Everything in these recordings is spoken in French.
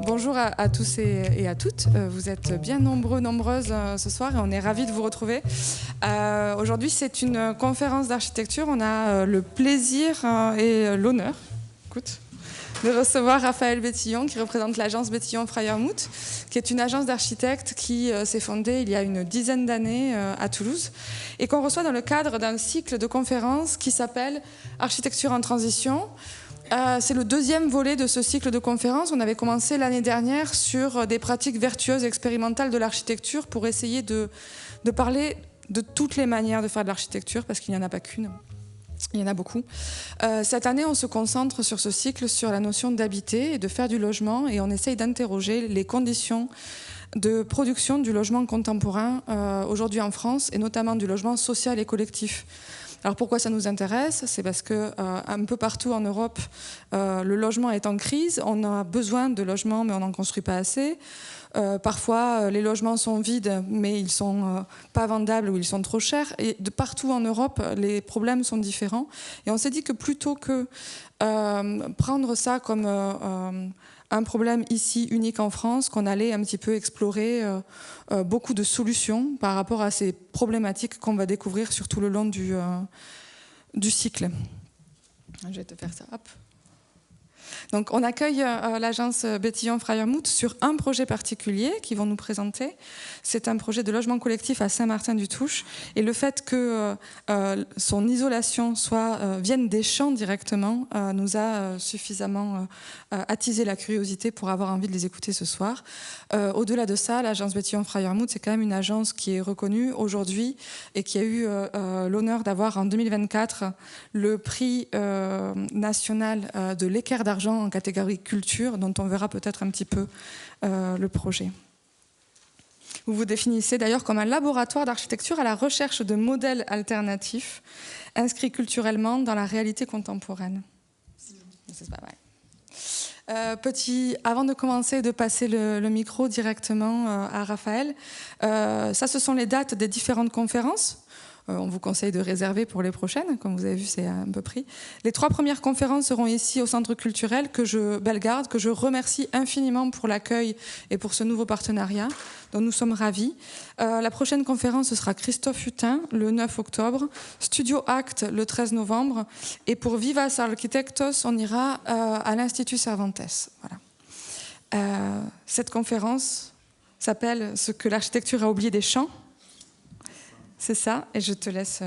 Bonjour à tous et à toutes. Vous êtes bien nombreux, nombreuses ce soir et on est ravis de vous retrouver. Aujourd'hui, c'est une conférence d'architecture. On a le plaisir et l'honneur de recevoir Raphaël Bétillon, qui représente l'agence Bétillon-Freyermuth, qui est une agence d'architectes qui s'est fondée il y a une dizaine d'années à Toulouse et qu'on reçoit dans le cadre d'un cycle de conférences qui s'appelle Architecture en transition. C'est le deuxième volet de ce cycle de conférences. On avait commencé l'année dernière sur des pratiques vertueuses et expérimentales de l'architecture pour essayer de parler de toutes les manières de faire de l'architecture, parce qu'il n'y en a pas qu'une. Il y en a beaucoup. Cette année, on se concentre sur ce cycle sur la notion d'habiter et de faire du logement, et on essaye d'interroger les conditions de production du logement contemporain aujourd'hui en France, et notamment du logement social et collectif. Alors pourquoi ça nous intéresse? C'est parce que un peu partout en Europe, le logement est en crise. On a besoin de logements, mais on n'en construit pas assez. Parfois, les logements sont vides, mais ils ne sont pas vendables ou ils sont trop chers. Et de partout en Europe, les problèmes sont différents. Et on s'est dit que plutôt que prendre ça comme un problème ici unique en France, qu'on allait un petit peu explorer beaucoup de solutions par rapport à ces problématiques qu'on va découvrir sur tout le long du cycle. Je vais te faire ça. Hop. Donc, on accueille l'agence Bétillon-Freyermuth sur un projet particulier qu'ils vont nous présenter. C'est un projet de logement collectif à Saint-Martin-du-Touche. Et le fait que son isolation vienne des champs directement nous a suffisamment attisé la curiosité pour avoir envie de les écouter ce soir. Au-delà de ça, l'agence Bétillon-Freyermuth, c'est quand même une agence qui est reconnue aujourd'hui et qui a eu l'honneur d'avoir en 2024 le prix national de l'équerre d'argent en catégorie culture, dont on verra peut-être un petit peu le projet. Vous vous définissez d'ailleurs comme un laboratoire d'architecture à la recherche de modèles alternatifs inscrits culturellement dans la réalité contemporaine. C'est pas vrai. Avant de commencer, de passer le micro directement à Raphaël, ça, ce sont les dates des différentes conférences. On vous conseille de réserver pour les prochaines. Comme vous avez vu, c'est un peu pris. Les 3 premières conférences seront ici au Centre culturel Bellegarde, que je remercie infiniment pour l'accueil et pour ce nouveau partenariat, dont nous sommes ravis. La prochaine conférence, ce sera Christophe Hutin, le 9 octobre, Studio Act, le 13 novembre, et pour Vivas Architectos, on ira à l'Institut Cervantes. Voilà. Cette conférence s'appelle « Ce que l'architecture a oublié des champs ». C'est ça, et je te laisse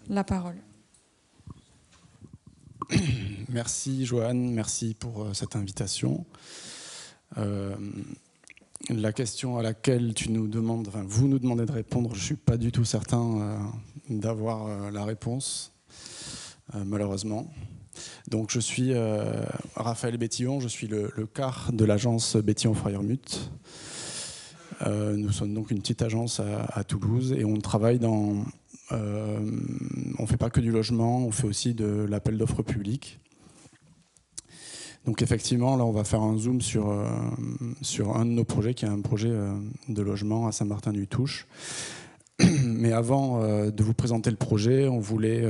la parole. Merci Joanne, merci pour cette invitation. La question à laquelle vous nous demandez de répondre, je ne suis pas du tout certain d'avoir la réponse, malheureusement. Donc je suis Raphaël Bétillon, je suis le CAR de l'agence Bétillon-Freyermuth. Nous sommes donc une petite agence à Toulouse et on travaille on ne fait pas que du logement, on fait aussi de l'appel d'offres public. Donc effectivement, là on va faire un zoom sur un de nos projets qui est un projet de logement à Saint-Martin-du-Touche. Mais avant de vous présenter le projet, on voulait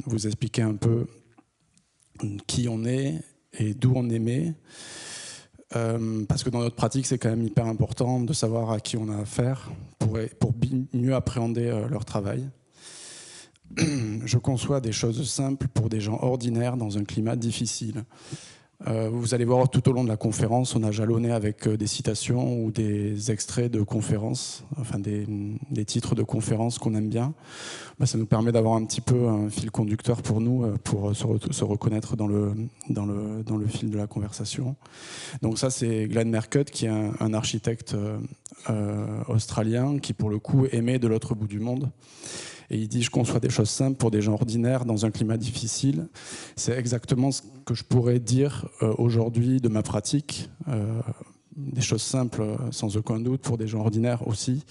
vous expliquer un peu qui on est et d'où on émet. Parce que dans notre pratique, c'est quand même hyper important de savoir à qui on a affaire pour mieux appréhender leur travail. Je conçois des choses simples pour des gens ordinaires dans un climat difficile. Vous allez voir tout au long de la conférence, on a jalonné avec des citations ou des extraits de conférences, enfin des titres de conférences qu'on aime bien. Ça nous permet d'avoir un petit peu un fil conducteur pour nous, pour se reconnaître dans le fil de la conversation. Donc ça, c'est Glenn Merkut, qui est un architecte australien qui, pour le coup, émet de l'autre bout du monde. Et il dit « Je conçois des choses simples pour des gens ordinaires dans un climat difficile ». C'est exactement ce que je pourrais dire aujourd'hui de ma pratique. Des choses simples, sans aucun doute, pour des gens ordinaires aussi.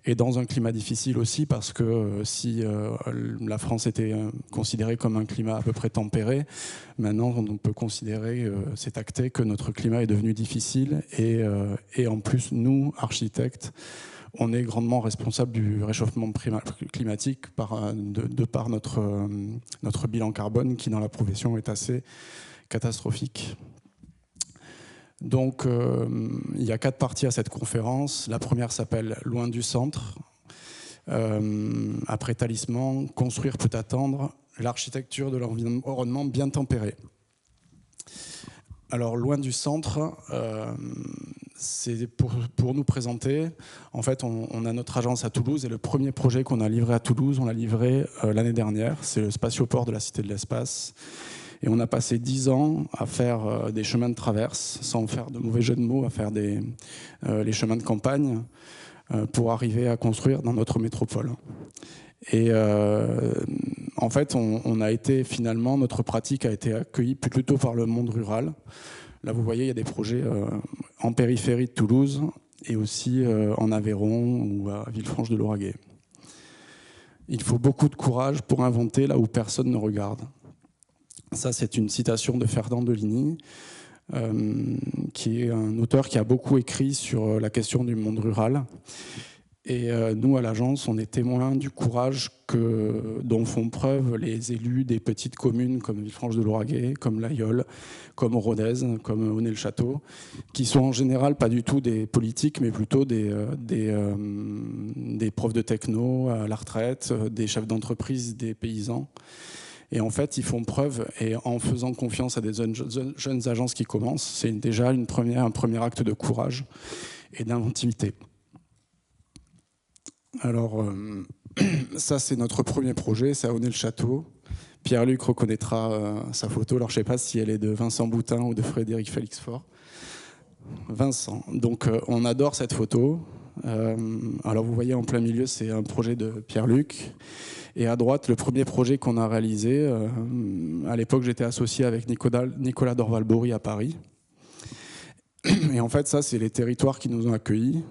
Et dans un climat difficile aussi, parce que si la France était considérée comme un climat à peu près tempéré, maintenant on peut considérer, c'est acté, que notre climat est devenu difficile. Et en plus, nous, architectes, on est grandement responsable du réchauffement climatique de par notre bilan carbone qui, dans la profession, est assez catastrophique. Donc, il y a 4 parties à cette conférence. La première s'appelle « Loin du centre ». Après Talisman, « Construire peut attendre, l'architecture de l'environnement bien tempéré ». Alors, loin du centre, c'est pour nous présenter. En fait, on a notre agence à Toulouse et le premier projet qu'on a livré à Toulouse, on l'a livré l'année dernière. C'est le spatioport de la Cité de l'Espace. Et on a passé 10 ans à faire des chemins de traverse, sans faire de mauvais jeu de mots, à faire les chemins de campagne pour arriver à construire dans notre métropole. Et en fait, on a été finalement, notre pratique a été accueillie plutôt par le monde rural. Là, vous voyez, il y a des projets en périphérie de Toulouse et aussi en Aveyron ou à Villefranche-de-Lauragais. Il faut beaucoup de courage pour inventer là où personne ne regarde. Ça, c'est une citation de Ferdinand de Ligny, qui est un auteur qui a beaucoup écrit sur la question du monde rural. Et nous, à l'agence, on est témoins du courage dont font preuve les élus des petites communes comme Villefranche-de-Lauragais, comme l'Aïeul, comme Rodez, comme Aunay-le-Château, qui sont en général pas du tout des politiques, mais plutôt des profs de techno à la retraite, des chefs d'entreprise, des paysans. Et en fait, ils font preuve, et en faisant confiance à des jeunes agences qui commencent, c'est déjà un premier acte de courage et d'inventivité. Alors, ça, c'est notre premier projet, c'est à Aunay-le-Château. Pierre-Luc reconnaîtra sa photo. Alors, je ne sais pas si elle est de Vincent Boutin ou de Frédéric Félix-Faure. Vincent. Donc, on adore cette photo. Alors, vous voyez, en plein milieu, c'est un projet de Pierre-Luc. Et à droite, le premier projet qu'on a réalisé. À l'époque, j'étais associé avec Nicolas Dorval-Bory à Paris. Et en fait, ça, c'est les territoires qui nous ont accueillis.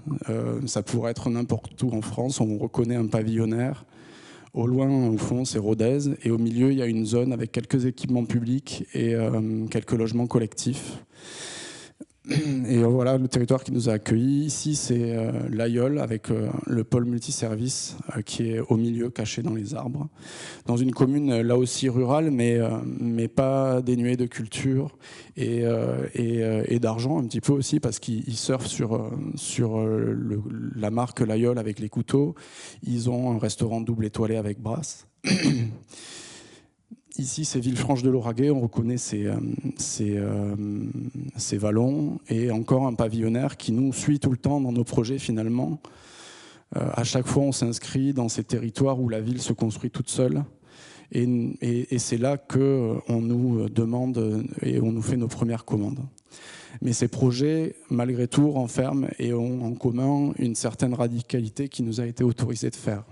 Ça pourrait être n'importe où en France. On reconnaît un pavillonnaire. Au loin, au fond, c'est Rodez. Et au milieu, il y a une zone avec quelques équipements publics et quelques logements collectifs. Et voilà le territoire qui nous a accueillis. Ici, c'est l'Aïeul avec le pôle multiservice qui est au milieu, caché dans les arbres. Dans une commune, là aussi rurale, mais pas dénuée de culture et d'argent un petit peu aussi, parce qu'ils surfent sur la marque l'Aïeul avec les couteaux. Ils ont un restaurant double étoilé avec brasse. Ici, c'est Villefranche-de-Lauragais, on reconnaît ces vallons, et encore un pavillonnaire qui nous suit tout le temps dans nos projets finalement. À chaque fois, on s'inscrit dans ces territoires où la ville se construit toute seule, et c'est là qu'on nous demande et on nous fait nos premières commandes. Mais ces projets, malgré tout, renferment et ont en commun une certaine radicalité qui nous a été autorisée de faire.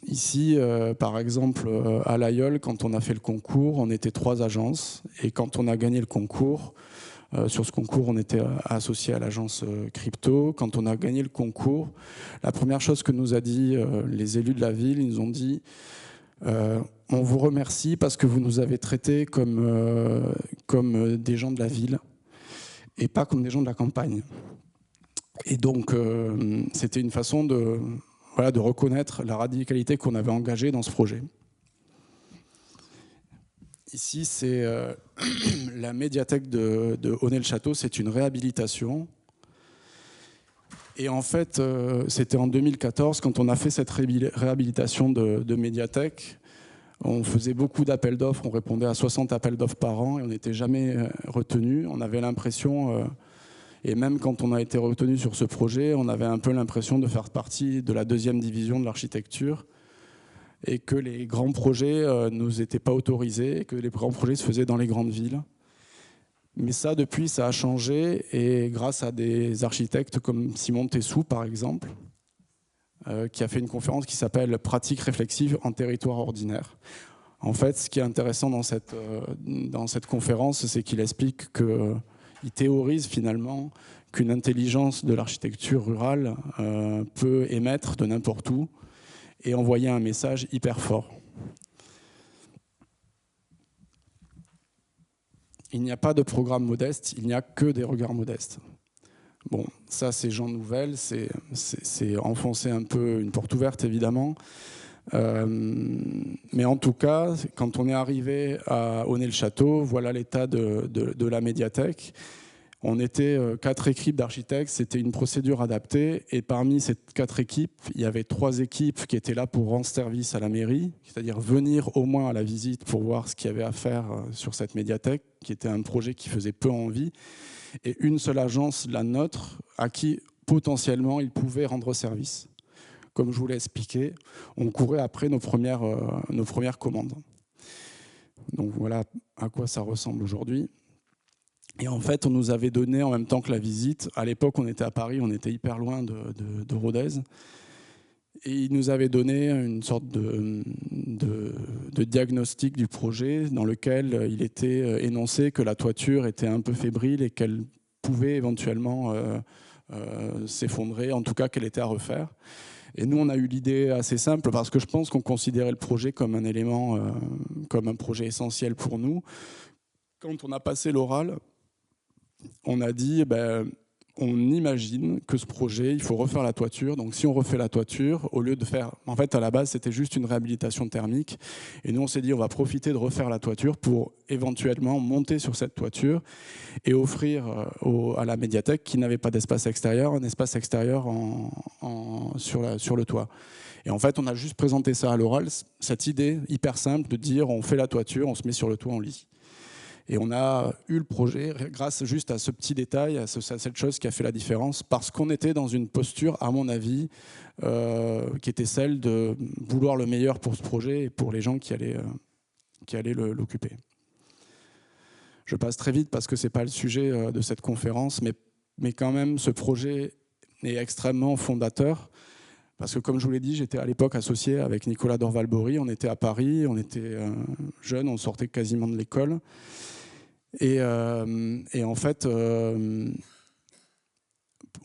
Ici, par exemple, à l'Aïeul, quand on a fait le concours, on était 3 agences. Et quand on a gagné le concours, sur ce concours, on était associé à l'agence Crypto. Quand on a gagné le concours, la première chose que nous a dit les élus de la ville, ils nous ont dit on vous remercie parce que vous nous avez traités comme des gens de la ville et pas comme des gens de la campagne. Et donc, c'était une façon de reconnaître la radicalité qu'on avait engagée dans ce projet. Ici, c'est la médiathèque de Aunay-le-Château. C'est une réhabilitation. Et en fait, c'était en 2014, quand on a fait cette réhabilitation de médiathèque. On faisait beaucoup d'appels d'offres. On répondait à 60 appels d'offres par an et on n'était jamais retenu. On avait l'impression... Et même quand on a été retenu sur ce projet, on avait un peu l'impression de faire partie de la 2e division de l'architecture et que les grands projets ne nous étaient pas autorisés, et que les grands projets se faisaient dans les grandes villes. Mais ça, depuis, ça a changé, et grâce à des architectes comme Simon Tessou, par exemple, qui a fait une conférence qui s'appelle « Pratique réflexive en territoire ordinaire ». En fait, ce qui est intéressant dans cette conférence, c'est qu'il explique que il théorise finalement qu'une intelligence de l'architecture rurale peut émettre de n'importe où et envoyer un message hyper fort. Il n'y a pas de programme modeste, il n'y a que des regards modestes. Bon, ça c'est Jean Nouvel, c'est enfoncer un peu une porte ouverte évidemment, Mais en tout cas, quand on est arrivé à Aunay-le-Château, voilà l'état de la médiathèque. On était 4 équipes d'architectes, c'était une procédure adaptée, et parmi ces 4 équipes, il y avait 3 équipes qui étaient là pour rendre service à la mairie, c'est-à-dire venir au moins à la visite pour voir ce qu'il y avait à faire sur cette médiathèque, qui était un projet qui faisait peu envie, et une seule agence, la nôtre, à qui potentiellement il pouvait rendre service. Comme je vous l'ai expliqué, on courait après nos premières commandes. Donc voilà à quoi ça ressemble aujourd'hui. Et en fait, on nous avait donné en même temps que la visite, à l'époque on était à Paris, on était hyper loin de Rodez, et ils nous avaient donné une sorte de diagnostic du projet dans lequel il était énoncé que la toiture était un peu fébrile et qu'elle pouvait éventuellement s'effondrer, en tout cas qu'elle était à refaire. Et nous, on a eu l'idée assez simple parce que je pense qu'on considérait le projet comme un élément, comme un projet essentiel pour nous. Quand on a passé l'oral, on a dit, on imagine que ce projet, il faut refaire la toiture. Donc si on refait la toiture, au lieu de faire... En fait, à la base, c'était juste une réhabilitation thermique. Et nous, on s'est dit, on va profiter de refaire la toiture pour éventuellement monter sur cette toiture et offrir à la médiathèque, qui n'avait pas d'espace extérieur, un espace extérieur sur le toit. Et en fait, on a juste présenté ça à l'oral, cette idée hyper simple de dire, on fait la toiture, on se met sur le toit, on lit. Et on a eu le projet grâce juste à ce petit détail, à cette chose qui a fait la différence, parce qu'on était dans une posture, à mon avis, qui était celle de vouloir le meilleur pour ce projet et pour les gens qui allaient l'occuper. Je passe très vite parce que ce n'est pas le sujet de cette conférence, mais quand même, ce projet est extrêmement fondateur. Parce que comme je vous l'ai dit, j'étais à l'époque associé avec Nicolas Dorval-Bory, on était à Paris, on était jeunes, on sortait quasiment de l'école. Et en fait,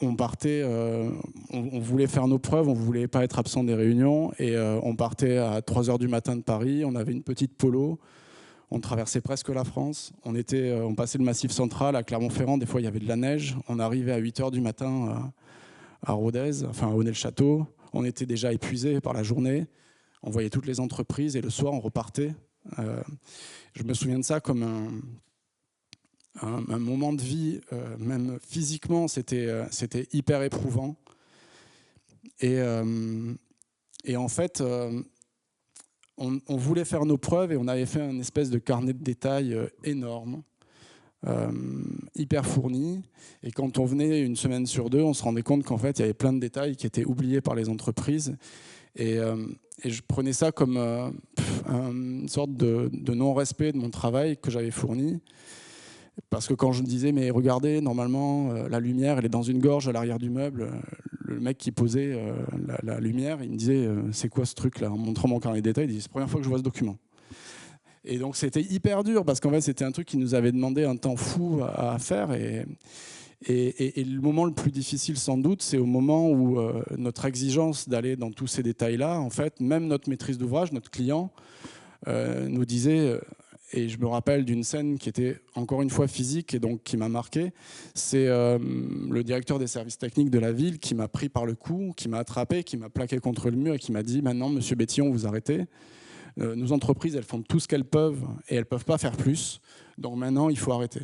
on partait, on voulait faire nos preuves, on ne voulait pas être absent des réunions, et on partait à 3h du matin de Paris, on avait une petite Polo, on traversait presque la France, on passait le Massif central à Clermont-Ferrand, des fois il y avait de la neige, on arrivait à 8h du matin à Rodez, enfin à Aunay-le-Château, on était déjà épuisés par la journée, on voyait toutes les entreprises, et le soir on repartait. Je me souviens de ça comme un moment de vie, même physiquement, c'était hyper éprouvant. Et en fait, on voulait faire nos preuves et on avait fait une espèce de carnet de détails énorme, hyper fourni. Et quand on venait une semaine sur 2, on se rendait compte qu'en fait, il y avait plein de détails qui étaient oubliés par les entreprises. Et je prenais ça comme une sorte de non-respect de mon travail que j'avais fourni. Parce que quand je me disais, mais regardez, normalement, la lumière, elle est dans une gorge à l'arrière du meuble, le mec qui posait la lumière, il me disait, c'est quoi ce truc-là? En montrant mon carnet de détails, il dit, c'est la première fois que je vois ce document. Et donc c'était hyper dur, parce qu'en fait, c'était un truc qui nous avait demandé un temps fou à faire. Et le moment le plus difficile, sans doute, c'est au moment où notre exigence d'aller dans tous ces détails-là, en fait, même notre maîtrise d'ouvrage, notre client, nous disait... Et je me rappelle d'une scène qui était encore une fois physique et donc qui m'a marqué. C'est le directeur des services techniques de la ville qui m'a pris par le cou, qui m'a attrapé, qui m'a plaqué contre le mur et qui m'a dit « Maintenant, monsieur Bétillon, vous arrêtez. Nos entreprises, elles font tout ce qu'elles peuvent et elles ne peuvent pas faire plus. Donc maintenant, il faut arrêter. »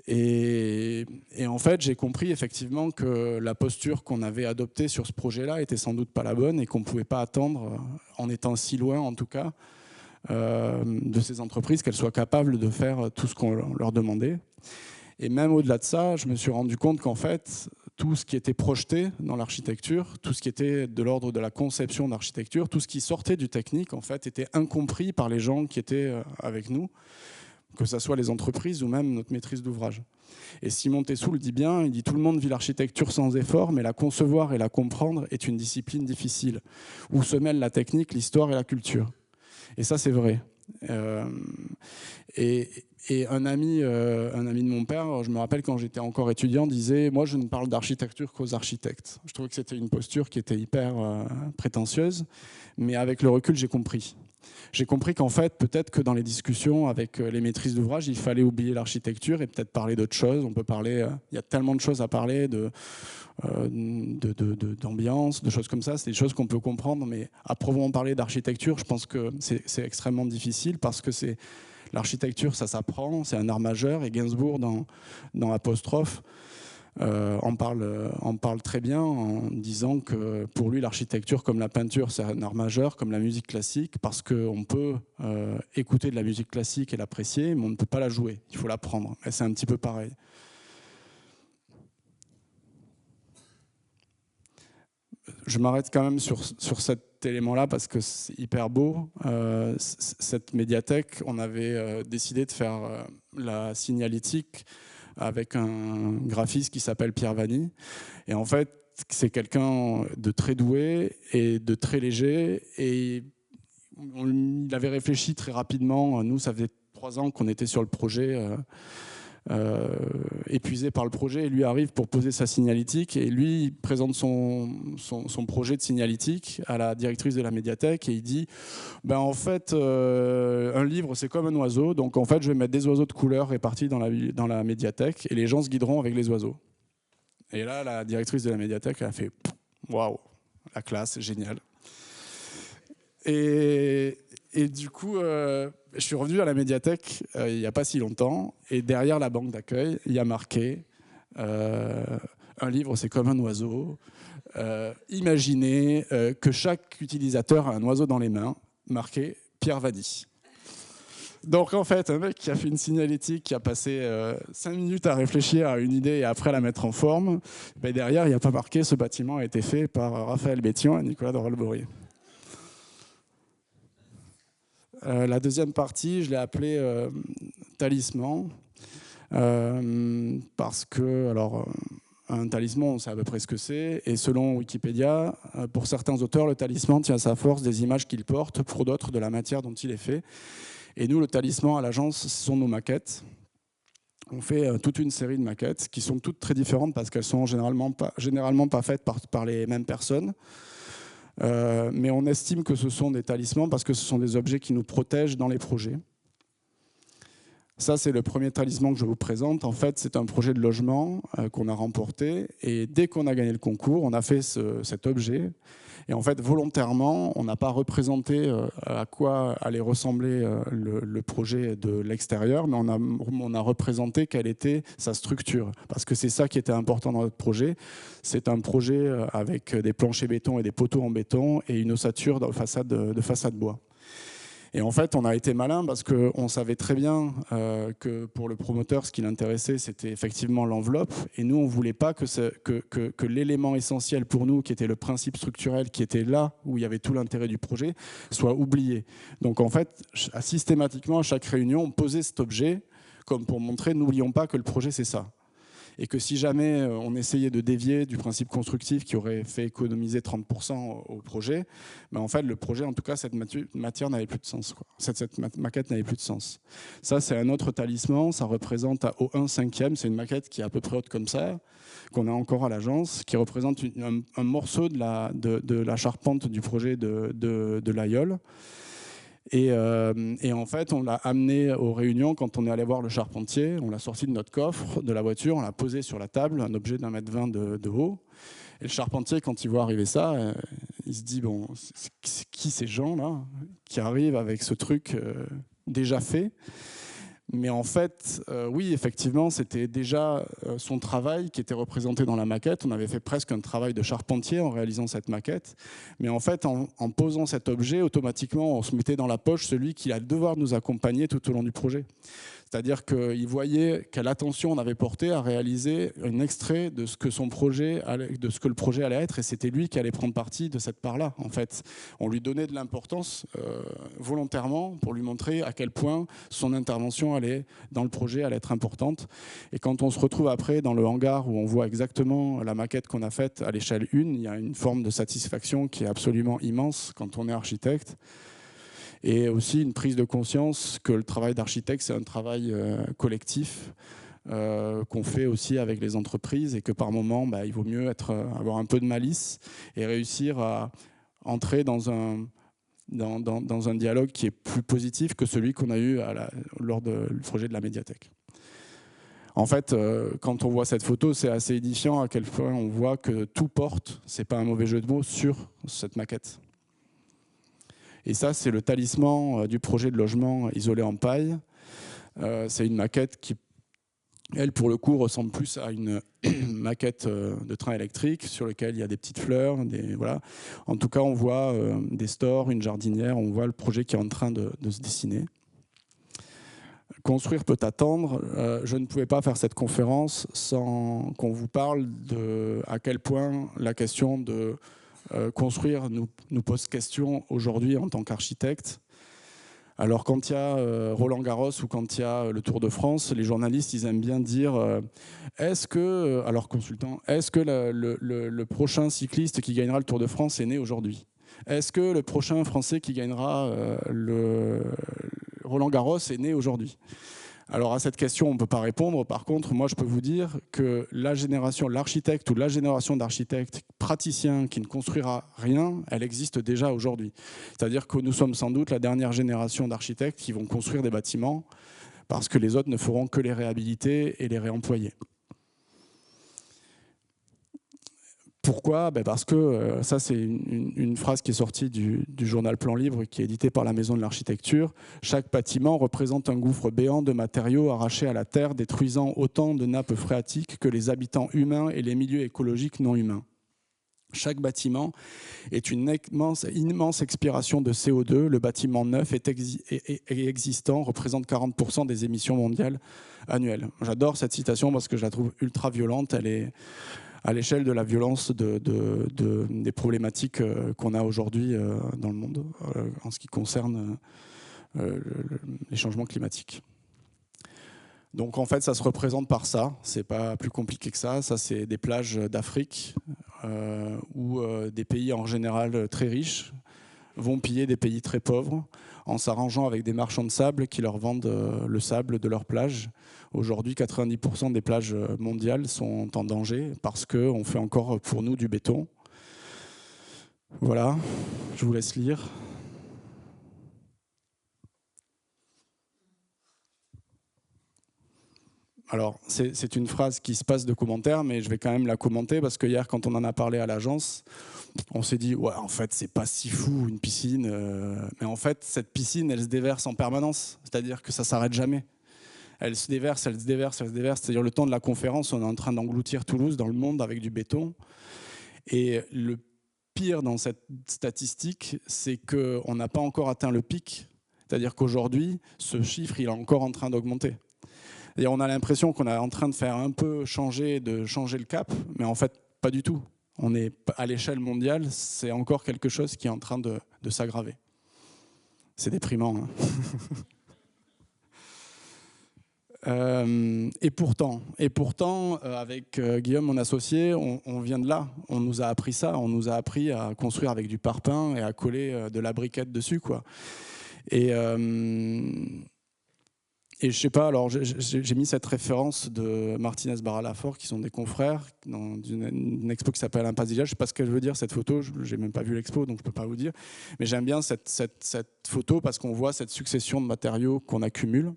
Et en fait, j'ai compris effectivement que la posture qu'on avait adoptée sur ce projet-là était sans doute pas la bonne et qu'on ne pouvait pas attendre, en étant si loin en tout cas, de ces entreprises, qu'elles soient capables de faire tout ce qu'on leur demandait. Et même au-delà de ça, je me suis rendu compte qu'en fait, tout ce qui était projeté dans l'architecture, tout ce qui était de l'ordre de la conception d'architecture, tout ce qui sortait du technique, en fait, était incompris par les gens qui étaient avec nous, que ce soit les entreprises ou même notre maîtrise d'ouvrage. Et Simon Tessou le dit bien, il dit « Tout le monde vit l'architecture sans effort, mais la concevoir et la comprendre est une discipline difficile, où se mêlent la technique, l'histoire et la culture. » Et ça, c'est vrai. Et un ami de mon père, je me rappelle quand j'étais encore étudiant, disait « Moi, je ne parle d'architecture qu'aux architectes ». Je trouvais que c'était une posture qui était hyper prétentieuse, mais avec le recul, j'ai compris. j'ai compris qu'en fait, peut-être que dans les discussions avec les maîtrises d'ouvrage, il fallait oublier l'architecture et peut-être parler d'autres choses. On peut parler, il y a tellement de choses à parler, d'ambiance, de choses comme ça. C'est des choses qu'on peut comprendre, mais à proprement parler d'architecture, je pense que c'est extrêmement difficile parce que l'architecture, ça s'apprend, c'est un art majeur. Et Gainsbourg, dans Apostrophe, en parle très bien en disant que pour lui l'architecture comme la peinture c'est un art majeur, comme la musique classique, parce qu'on peut écouter de la musique classique et l'apprécier, mais on ne peut pas la jouer, il faut l'apprendre. Et c'est un petit peu pareil. Je m'arrête quand même sur cet élément-là parce que c'est hyper beau. Cette médiathèque, on avait décidé de faire la signalétique avec un graphiste qui s'appelle Pierre Vanny. Et en fait, c'est quelqu'un de très doué et de très léger. Et il avait réfléchi très rapidement. Nous, ça faisait 3 ans qu'on était sur le projet, épuisé par le projet. Et lui arrive pour poser sa signalétique. Et lui, il présente son projet de signalétique à la directrice de la médiathèque. Et il dit, ben, en fait, un livre, c'est comme un oiseau. Donc, en fait, je vais mettre des oiseaux de couleur répartis dans la médiathèque. Et les gens se guideront avec les oiseaux. Et là, la directrice de la médiathèque, elle a fait, waouh, la classe, génial. Et du coup, je suis revenu à la médiathèque il n'y a pas si longtemps. Et derrière la banque d'accueil, il y a marqué un livre, c'est comme un oiseau. Imaginez que chaque utilisateur a un oiseau dans les mains, marqué Pierre Vanny. Donc en fait, un mec qui a fait une signalétique, qui a passé 5 minutes à réfléchir à une idée et après à la mettre en forme, ben derrière, il n'y a pas marqué ce bâtiment a été fait par Raphaël Bétion et Nicolas de Rollebury. La deuxième partie, je l'ai appelée talisman, parce que, alors, un talisman, on sait à peu près ce que c'est, et selon Wikipédia, pour certains auteurs, le talisman tient sa force des images qu'il porte, pour d'autres, de la matière dont il est fait. Et nous, le talisman à l'agence, ce sont nos maquettes. On fait toute une série de maquettes qui sont toutes très différentes parce qu'elles sont généralement pas faites par les mêmes personnes. Mais on estime que ce sont des talismans parce que ce sont des objets qui nous protègent dans les projets. Ça, c'est le premier talisman que je vous présente. En fait, c'est un projet de logement qu'on a remporté. Et dès qu'on a gagné le concours, on a fait cet objet. Et en fait, volontairement, on n'a pas représenté à quoi allait ressembler le projet de l'extérieur, mais on a représenté quelle était sa structure. Parce que c'est ça qui était important dans notre projet. C'est un projet avec des planchers béton et des poteaux en béton et une ossature de façade bois. Et en fait, on a été malin parce qu'on savait très bien que pour le promoteur, ce qui l'intéressait, c'était effectivement l'enveloppe. Et nous, on ne voulait pas que l'élément essentiel pour nous, qui était le principe structurel, qui était là où il y avait tout l'intérêt du projet, soit oublié. Donc en fait, systématiquement, à chaque réunion, on posait cet objet comme pour montrer, n'oublions pas que le projet, c'est ça. Et que si jamais on essayait de dévier du principe constructif qui aurait fait économiser 30% au projet, ben en fait, le projet, en tout cas, cette matière n'avait plus de sens, quoi. Cette maquette n'avait plus de sens. Ça, c'est un autre talisman. Ça représente au 1/5e. C'est une maquette qui est à peu près haute comme ça, qu'on a encore à l'agence, qui représente un morceau de la charpente du projet de l'Aïeul. Et en fait, on l'a amené aux réunions quand on est allé voir le charpentier. On l'a sorti de notre coffre, de la voiture, on l'a posé sur la table, un objet d'1,20 m de haut. Et le charpentier, quand il voit arriver ça, il se dit, bon, c'est qui ces gens-là qui arrivent avec ce truc déjà fait ? Mais en fait, oui, effectivement, c'était déjà son travail qui était représenté dans la maquette. On avait fait presque un travail de charpentier en réalisant cette maquette. Mais en fait, en posant cet objet, automatiquement, on se mettait dans la poche celui qui allait devoir nous accompagner tout au long du projet. C'est-à-dire qu'il voyait quelle attention on avait porté à réaliser un extrait de ce que le projet allait être, et c'était lui qui allait prendre parti de cette part-là. En fait, on lui donnait de l'importance volontairement pour lui montrer à quel point son intervention dans le projet allait être importante. Et quand on se retrouve après dans le hangar où on voit exactement la maquette qu'on a faite à l'échelle 1, il y a une forme de satisfaction qui est absolument immense quand on est architecte. Et aussi une prise de conscience que le travail d'architecte, c'est un travail collectif qu'on fait aussi avec les entreprises et que par moment, il vaut mieux avoir un peu de malice et réussir à entrer dans un dans un dialogue qui est plus positif que celui qu'on a eu lors du projet de la médiathèque. En fait, quand on voit cette photo, c'est assez édifiant à quel point on voit que tout porte, c'est pas un mauvais jeu de mots, sur cette maquette. Et ça, c'est le talisman du projet de logement isolé en paille. C'est une maquette qui, elle, pour le coup, ressemble plus à une maquette de train électrique sur lequel il y a des petites fleurs. Voilà. En tout cas, on voit des stores, une jardinière, on voit le projet qui est en train de se dessiner. Construire peut attendre. Je ne pouvais pas faire cette conférence sans qu'on vous parle de à quel point la question de construire nous pose question aujourd'hui en tant qu'architecte. Alors quand il y a Roland-Garros ou quand il y a le Tour de France, les journalistes ils aiment bien dire est-ce que, alors consultant, est-ce que le prochain cycliste qui gagnera le Tour de France est né aujourd'hui? Est-ce que le prochain Français qui gagnera le Roland-Garros est né aujourd'hui? Alors à cette question, on ne peut pas répondre. Par contre, moi, je peux vous dire que l'architecte ou la génération d'architectes praticiens qui ne construira rien, elle existe déjà aujourd'hui. C'est-à-dire que nous sommes sans doute la dernière génération d'architectes qui vont construire des bâtiments parce que les autres ne feront que les réhabiliter et les réemployer. Pourquoi? Parce que ça, c'est une phrase qui est sortie du journal Plan Libre, qui est édité par la Maison de l'Architecture. Chaque bâtiment représente un gouffre béant de matériaux arrachés à la terre, détruisant autant de nappes phréatiques que les habitants humains et les milieux écologiques non humains. Chaque bâtiment est une immense expiration de CO2. Le bâtiment neuf et existant représente 40% des émissions mondiales annuelles. J'adore cette citation parce que je la trouve ultra violente. Elle est à l'échelle de la violence des problématiques qu'on a aujourd'hui dans le monde en ce qui concerne les changements climatiques. Donc en fait, ça se représente par ça. C'est pas plus compliqué que ça. Ça, c'est des plages d'Afrique où des pays en général très riches vont piller des pays très pauvres en s'arrangeant avec des marchands de sable qui leur vendent le sable de leurs plages. Aujourd'hui, 90% des plages mondiales sont en danger parce qu'on fait encore pour nous du béton. Voilà, je vous laisse lire. Alors, c'est une phrase qui se passe de commentaires, mais je vais quand même la commenter parce que hier, quand on en a parlé à l'agence, on s'est dit, ouais, en fait, c'est pas si fou une piscine. Mais en fait, cette piscine, elle se déverse en permanence. C'est-à-dire que ça s'arrête jamais. Elle se déverse, elle se déverse, elle se déverse. C'est-à-dire le temps de la conférence, on est en train d'engloutir Toulouse dans le monde avec du béton. Et le pire dans cette statistique, c'est qu'on n'a pas encore atteint le pic. C'est-à-dire qu'aujourd'hui, ce chiffre, il est encore en train d'augmenter. Et on a l'impression qu'on est en train de faire un peu changer le cap, mais en fait, pas du tout. On est à l'échelle mondiale, c'est encore quelque chose qui est en train de s'aggraver. C'est déprimant. Hein. Et pourtant, avec Guillaume, mon associé, on vient de là. On nous a appris ça. On nous a appris à construire avec du parpaing et à coller de la briquette dessus, quoi. Et je sais pas, alors j'ai mis cette référence de Martinez Barra-Lafort, qui sont des confrères, dans une expo qui s'appelle Impasse d'Ilia. Je sais pas ce qu'elle veut dire, cette photo, j'ai même pas vu l'expo, donc je peux pas vous dire. Mais j'aime bien cette photo parce qu'on voit cette succession de matériaux qu'on accumule.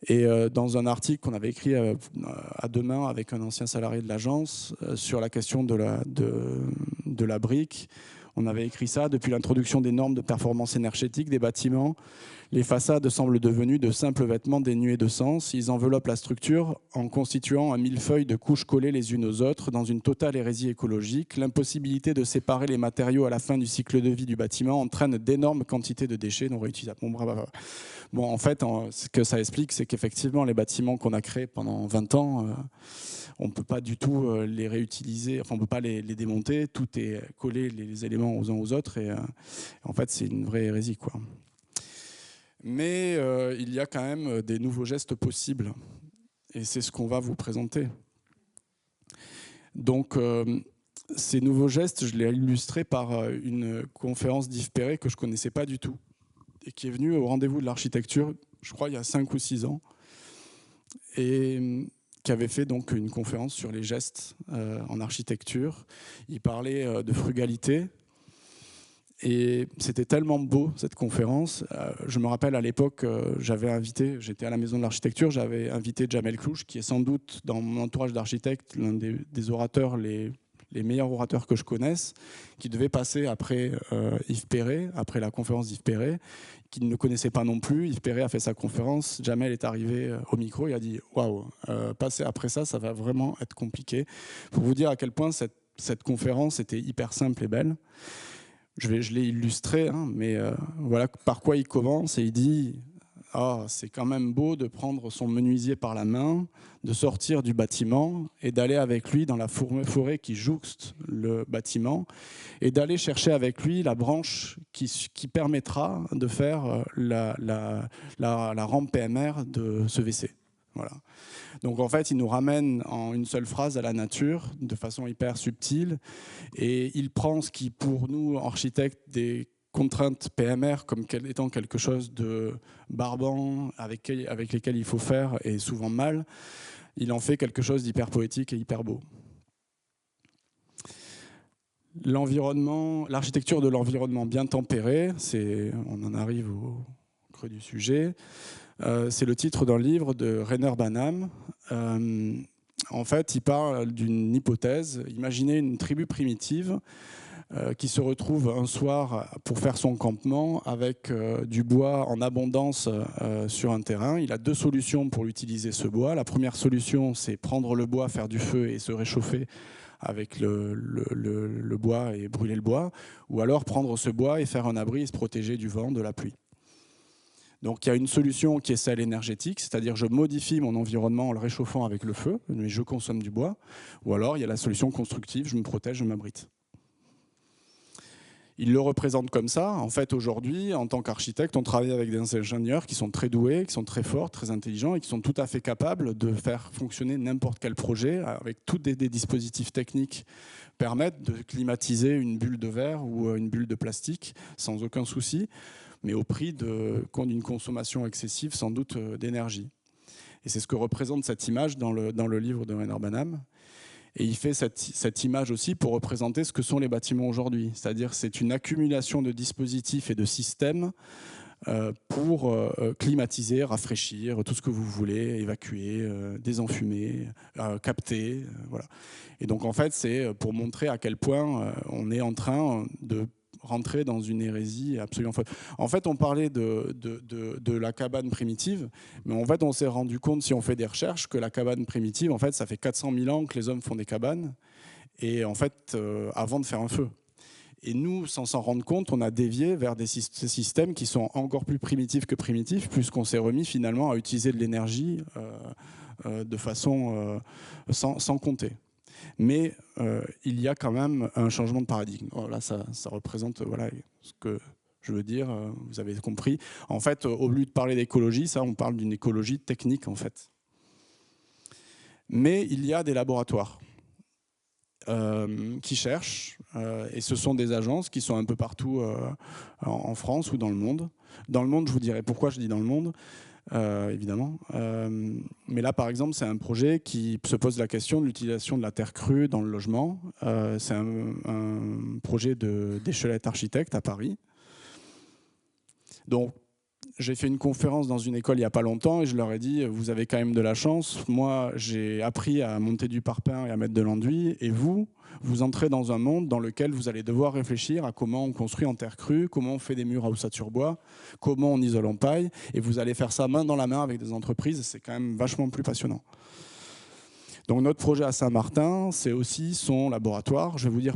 Et dans un article qu'on avait écrit à deux mains avec un ancien salarié de l'agence sur la question de la brique, on avait écrit ça: depuis l'introduction des normes de performance énergétique des bâtiments, les façades semblent devenues de simples vêtements dénués de sens. Ils enveloppent la structure en constituant un millefeuille de couches collées les unes aux autres dans une totale hérésie écologique. L'impossibilité de séparer les matériaux à la fin du cycle de vie du bâtiment entraîne d'énormes quantités de déchets non réutilisables. Bon, en fait, ce que ça explique, c'est qu'effectivement, les bâtiments qu'on a créés pendant 20 ans, on ne peut pas du tout les réutiliser, enfin, on ne peut pas les démonter. Tout est collé, les éléments aux uns aux autres. Et en fait, c'est une vraie hérésie, quoi. Mais il y a quand même des nouveaux gestes possibles. Et c'est ce qu'on va vous présenter. Donc, ces nouveaux gestes, je l'ai illustré par une conférence d'Yves Perret que je ne connaissais pas du tout et qui est venue au rendez-vous de l'architecture, je crois, il y a 5 ou 6 ans, et qui avait fait donc une conférence sur les gestes en architecture. Il parlait de frugalité. Et c'était tellement beau, cette conférence. Je me rappelle à l'époque, j'étais à la Maison de l'Architecture, j'avais invité Jamel Klouch, qui est sans doute, dans mon entourage d'architectes, l'un des orateurs les meilleurs orateurs que je connaisse, qui devait passer après Yves Perret, après la conférence d'Yves Perret, qu'il ne connaissait pas non plus. Yves Perret a fait sa conférence, Jamel est arrivé au micro et a dit « Waouh, passer après ça, ça va vraiment être compliqué ». Pour vous dire à quel point cette conférence était hyper simple et belle. Je l'ai illustré, hein, mais voilà par quoi il commence et il dit c'est quand même beau de prendre son menuisier par la main, de sortir du bâtiment et d'aller avec lui dans la forêt qui jouxte le bâtiment et d'aller chercher avec lui la branche qui permettra de faire la rampe PMR de ce WC. Voilà. Donc en fait, il nous ramène en une seule phrase à la nature, de façon hyper subtile, et il prend ce qui, pour nous, architectes, des contraintes PMR comme étant quelque chose de barbant, avec lesquels il faut faire, et souvent mal, il en fait quelque chose d'hyper poétique et hyper beau. L'environnement, l'architecture de l'environnement bien tempéré, on en arrive au creux du sujet. C'est le titre d'un livre de Rainer Banham. En fait, il parle d'une hypothèse. Imaginez une tribu primitive qui se retrouve un soir pour faire son campement avec du bois en abondance sur un terrain. Il a deux solutions pour utiliser ce bois. La première solution, c'est prendre le bois, faire du feu et se réchauffer avec le bois et brûler le bois. Ou alors prendre ce bois et faire un abri et se protéger du vent, de la pluie. Donc il y a une solution qui est celle énergétique, c'est-à-dire je modifie mon environnement en le réchauffant avec le feu, mais je consomme du bois. Ou alors il y a la solution constructive, je me protège, je m'abrite. Il le représente comme ça. En fait, aujourd'hui, en tant qu'architecte, on travaille avec des ingénieurs qui sont très doués, qui sont très forts, très intelligents et qui sont tout à fait capables de faire fonctionner n'importe quel projet avec tous des dispositifs techniques permettent de climatiser une bulle de verre ou une bulle de plastique sans aucun souci, mais au prix d'une consommation excessive, sans doute, d'énergie. Et c'est ce que représente cette image dans le livre de Rainer Banham. Et il fait cette image aussi pour représenter ce que sont les bâtiments aujourd'hui. C'est-à-dire c'est une accumulation de dispositifs et de systèmes pour climatiser, rafraîchir, tout ce que vous voulez, évacuer, désenfumer, capter. Voilà. Et donc en fait, c'est pour montrer à quel point on est en train de rentrer dans une hérésie absolument folle. En fait, on parlait de la cabane primitive, mais en fait, on s'est rendu compte, si on fait des recherches, que la cabane primitive, en fait, ça fait 400 000 ans que les hommes font des cabanes, et en fait, avant de faire un feu. Et nous, sans s'en rendre compte, on a dévié vers des systèmes qui sont encore plus primitifs que primitifs, puisqu'on s'est remis finalement à utiliser de l'énergie de façon sans compter. Mais il y a quand même un changement de paradigme. Là, ça représente ce que je veux dire, vous avez compris. En fait, au lieu de parler d'écologie, on parle d'une écologie technique, en fait. Mais il y a des laboratoires qui cherchent, et ce sont des agences qui sont un peu partout en France ou dans le monde. Dans le monde, je vous dirai pourquoi je dis dans le monde. Évidemment. Mais là, par exemple, c'est un projet qui se pose la question de l'utilisation de la terre crue dans le logement. C'est un projet d'Échelette Architecte à Paris. Donc, j'ai fait une conférence dans une école il n'y a pas longtemps et je leur ai dit, vous avez quand même de la chance. Moi, j'ai appris à monter du parpaing et à mettre de l'enduit. Et vous entrez dans un monde dans lequel vous allez devoir réfléchir à comment on construit en terre crue, comment on fait des murs à ossature bois, comment on isole en paille. Et vous allez faire ça main dans la main avec des entreprises. C'est quand même vachement plus passionnant. Donc notre projet à Saint-Martin, c'est aussi son laboratoire. Je vais vous dire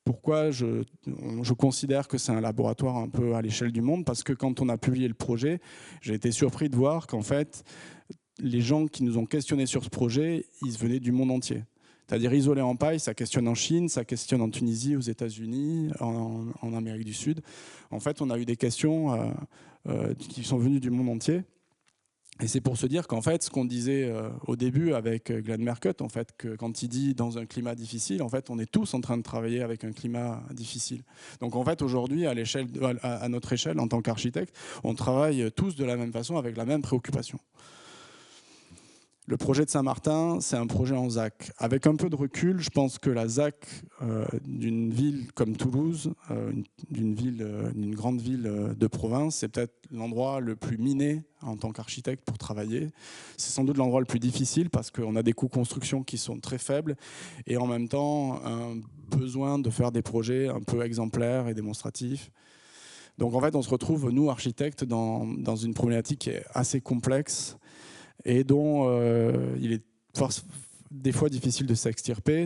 pourquoi je considère que c'est un laboratoire un peu à l'échelle du monde, parce que quand on a publié le projet, j'ai été surpris de voir qu'en fait, les gens qui nous ont questionnés sur ce projet, ils venaient du monde entier. C'est-à-dire isolé en paille, ça questionne en Chine, ça questionne en Tunisie, aux États-Unis, en Amérique du Sud. En fait, on a eu des questions qui sont venues du monde entier. Et c'est pour se dire qu'en fait, ce qu'on disait au début avec Glenn Merkut, en fait, que quand il dit dans un climat difficile, en fait, on est tous en train de travailler avec un climat difficile. Donc en fait, aujourd'hui, à notre échelle, en tant qu'architecte, on travaille tous de la même façon, avec la même préoccupation. Le projet de Saint-Martin, c'est un projet en ZAC. Avec un peu de recul, je pense que la ZAC d'une ville comme Toulouse, d'une grande ville de province, c'est peut-être l'endroit le plus miné en tant qu'architecte pour travailler. C'est sans doute l'endroit le plus difficile parce qu'on a des coûts de construction qui sont très faibles et en même temps un besoin de faire des projets un peu exemplaires et démonstratifs. Donc en fait, on se retrouve, nous, architectes, dans une problématique qui est assez complexe et dont il est des fois difficile de s'extirper.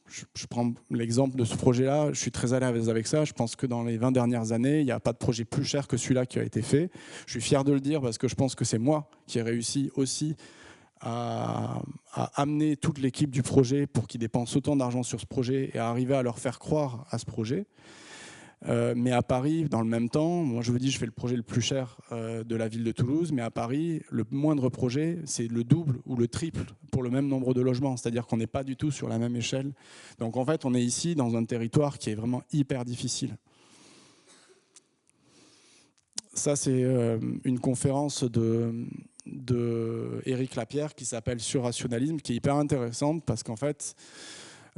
Je prends l'exemple de ce projet-là, je suis très à l'aise avec ça. Je pense que dans les 20 dernières années, il n'y a pas de projet plus cher que celui-là qui a été fait. Je suis fier de le dire parce que je pense que c'est moi qui ai réussi aussi à amener toute l'équipe du projet pour qu'ils dépensent autant d'argent sur ce projet et à arriver à leur faire croire à ce projet. Mais à Paris, dans le même temps, moi je vous dis, je fais le projet le plus cher de la ville de Toulouse, mais à Paris, le moindre projet, c'est le double ou le triple pour le même nombre de logements. C'est-à-dire qu'on n'est pas du tout sur la même échelle. Donc en fait, on est ici dans un territoire qui est vraiment hyper difficile. Ça, c'est une conférence de Éric Lapierre qui s'appelle Surrationalisme, qui est hyper intéressante parce qu'en fait,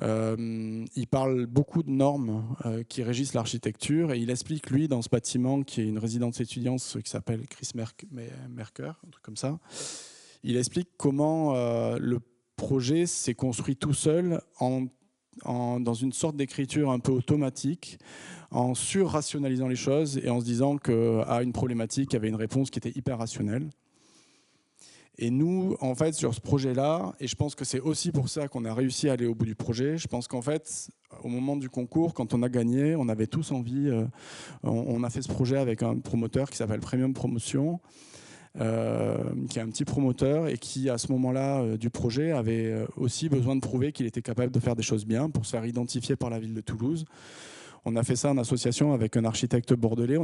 il parle beaucoup de normes qui régissent l'architecture et il explique, lui, dans ce bâtiment qui est une résidence étudiante qui s'appelle Chris Merker, un truc comme ça, il explique comment le projet s'est construit tout seul dans une sorte d'écriture un peu automatique, en surrationalisant les choses et en se disant qu'à une problématique, il y avait une réponse qui était hyper rationnelle. Et nous, en fait, sur ce projet-là, et je pense que c'est aussi pour ça qu'on a réussi à aller au bout du projet, je pense qu'en fait, au moment du concours, quand on a gagné, on avait tous envie, on a fait ce projet avec un promoteur qui s'appelle Premium Promotion, qui est un petit promoteur et qui, à ce moment-là du projet, avait aussi besoin de prouver qu'il était capable de faire des choses bien pour se faire identifier par la ville de Toulouse. On a fait ça en association avec un architecte bordelais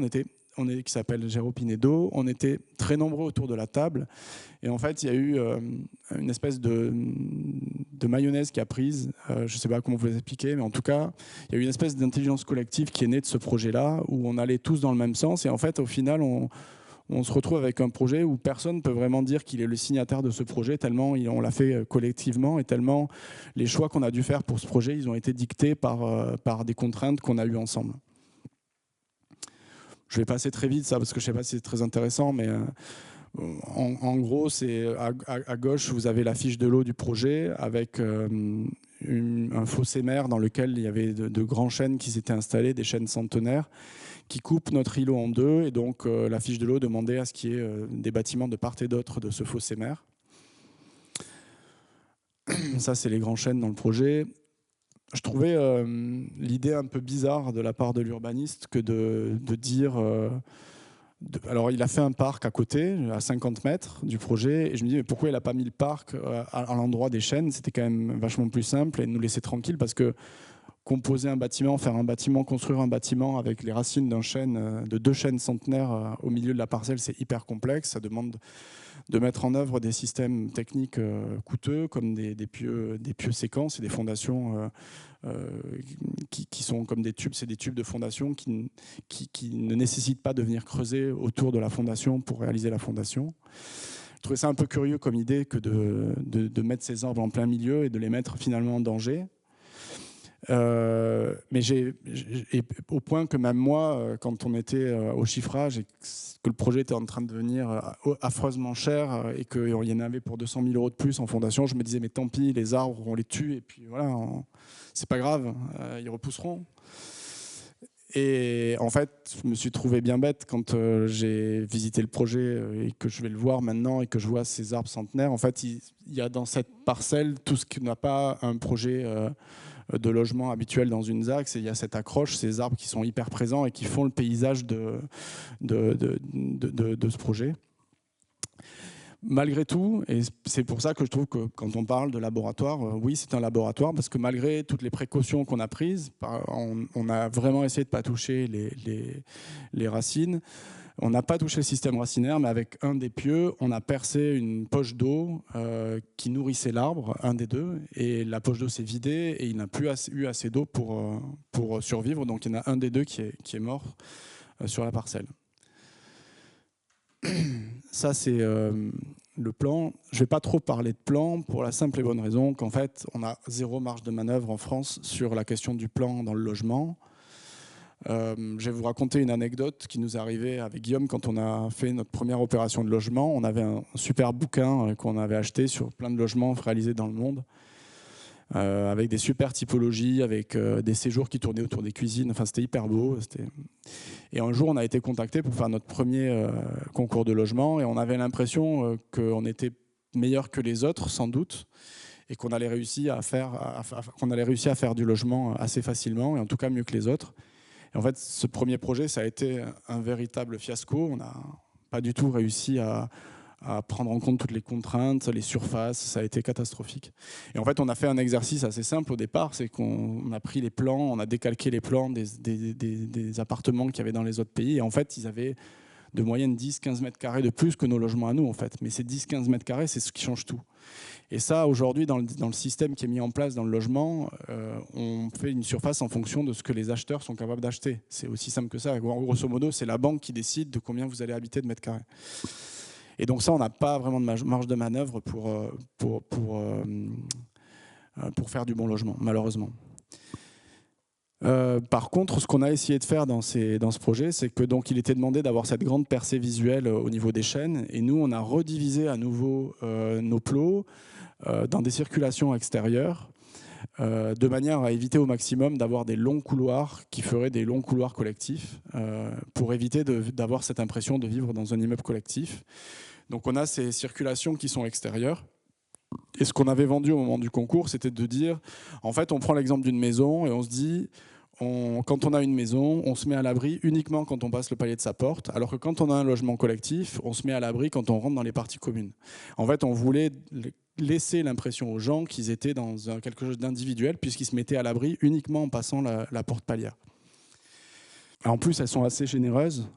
qui s'appelle Géraud Pinedo. On était très nombreux autour de la table. Et en fait, il y a eu une espèce de mayonnaise qui a prise. Je ne sais pas comment vous l'expliquer, mais en tout cas, il y a eu une espèce d'intelligence collective qui est née de ce projet-là, où on allait tous dans le même sens. Et en fait, au final, on se retrouve avec un projet où personne ne peut vraiment dire qu'il est le signataire de ce projet, tellement on l'a fait collectivement et tellement les choix qu'on a dû faire pour ce projet, ils ont été dictés par des contraintes qu'on a eues ensemble. Je vais passer très vite ça parce que je ne sais pas si c'est très intéressant, mais en gros, à gauche, vous avez la fiche de l'eau du projet avec un fossé mer dans lequel il y avait de grands chênes qui s'étaient installés, des chênes centenaires, qui coupe notre îlot en deux. Et donc, la fiche de l'eau demandait à ce qu'il y ait des bâtiments de part et d'autre de ce fossé mer. Ça, c'est les grands chênes dans le projet. Je trouvais l'idée un peu bizarre de la part de l'urbaniste que de dire... alors, il a fait un parc à côté, à 50 mètres du projet. Et je me dis, mais pourquoi il n'a pas mis le parc à l'endroit des chênes? C'était quand même vachement plus simple et nous laisser tranquilles parce que composer un bâtiment, faire un bâtiment, construire un bâtiment avec les racines d'un chêne, de deux chênes centenaires au milieu de la parcelle, c'est hyper complexe. Ça demande de mettre en œuvre des systèmes techniques coûteux comme des pieux séquences et des fondations qui sont comme des tubes. C'est des tubes de fondation qui ne nécessitent pas de venir creuser autour de la fondation pour réaliser la fondation. Je trouvais ça un peu curieux comme idée que de mettre ces arbres en plein milieu et de les mettre finalement en danger. Mais au point que même moi, quand on était au chiffrage et que le projet était en train de devenir affreusement cher et qu'il y en avait pour 200 000 € de plus en fondation, je me disais mais tant pis, les arbres on les tue et puis voilà, c'est pas grave, ils repousseront. Et en fait, je me suis trouvé bien bête quand j'ai visité le projet et que je vais le voir maintenant et que je vois ces arbres centenaires. En fait, il y a dans cette parcelle tout ce qui n'a pas un projet de logement habituel dans une ZAC. Il y a cette accroche, ces arbres qui sont hyper présents et qui font le paysage de ce projet. Malgré tout, et c'est pour ça que je trouve que quand on parle de laboratoire, oui, c'est un laboratoire, parce que malgré toutes les précautions qu'on a prises, on a vraiment essayé de ne pas toucher les racines. On n'a pas touché le système racinaire, mais avec un des pieux, on a percé une poche d'eau qui nourrissait l'arbre, un des deux, et la poche d'eau s'est vidée et il n'a plus eu assez d'eau pour survivre. Donc il y en a un des deux qui est mort sur la parcelle. Ça, c'est le plan. Je ne vais pas trop parler de plan pour la simple et bonne raison qu'en fait, on a zéro marge de manœuvre en France sur la question du plan dans le logement. Je vais vous raconter une anecdote qui nous est arrivée avec Guillaume quand on a fait notre première opération de logement. On avait un super bouquin qu'on avait acheté sur plein de logements réalisés dans le monde, avec des super typologies, avec des séjours qui tournaient autour des cuisines. Enfin, c'était hyper beau. Et un jour, on a été contacté pour faire notre premier concours de logement, et on avait l'impression qu'on était meilleur que les autres, sans doute, et qu'on allait réussir à faire du logement assez facilement, et en tout cas mieux que les autres. Et en fait, ce premier projet, ça a été un véritable fiasco. On n'a pas du tout réussi à prendre en compte toutes les contraintes, les surfaces, ça a été catastrophique. Et en fait, on a fait un exercice assez simple au départ, c'est qu'on a pris les plans, on a décalqué les plans des appartements qu'il y avait dans les autres pays, et en fait, ils avaient de moyenne 10-15 mètres carrés de plus que nos logements à nous, en fait. Mais ces 10-15 mètres carrés, c'est ce qui change tout. Et ça, aujourd'hui, dans le système qui est mis en place dans le logement, on fait une surface en fonction de ce que les acheteurs sont capables d'acheter. C'est aussi simple que ça. Grosso modo, c'est la banque qui décide de combien vous allez habiter de mètres carrés. Et donc ça, on n'a pas vraiment de marge de manœuvre pour faire du bon logement, malheureusement. Par contre, ce qu'on a essayé de faire dans ce projet, c'est que donc il était demandé d'avoir cette grande percée visuelle au niveau des chaînes, et nous, on a redivisé à nouveau nos plots dans des circulations extérieures, de manière à éviter au maximum d'avoir des longs couloirs qui feraient des longs couloirs collectifs, pour éviter d'avoir cette impression de vivre dans un immeuble collectif. Donc on a ces circulations qui sont extérieures. Et ce qu'on avait vendu au moment du concours, c'était de dire, en fait, on prend l'exemple d'une maison et on se dit, quand on a une maison, on se met à l'abri uniquement quand on passe le palier de sa porte, alors que quand on a un logement collectif, on se met à l'abri quand on rentre dans les parties communes. En fait, on voulait laisser l'impression aux gens qu'ils étaient dans quelque chose d'individuel, puisqu'ils se mettaient à l'abri uniquement en passant la porte palière. En plus, elles sont assez généreuses.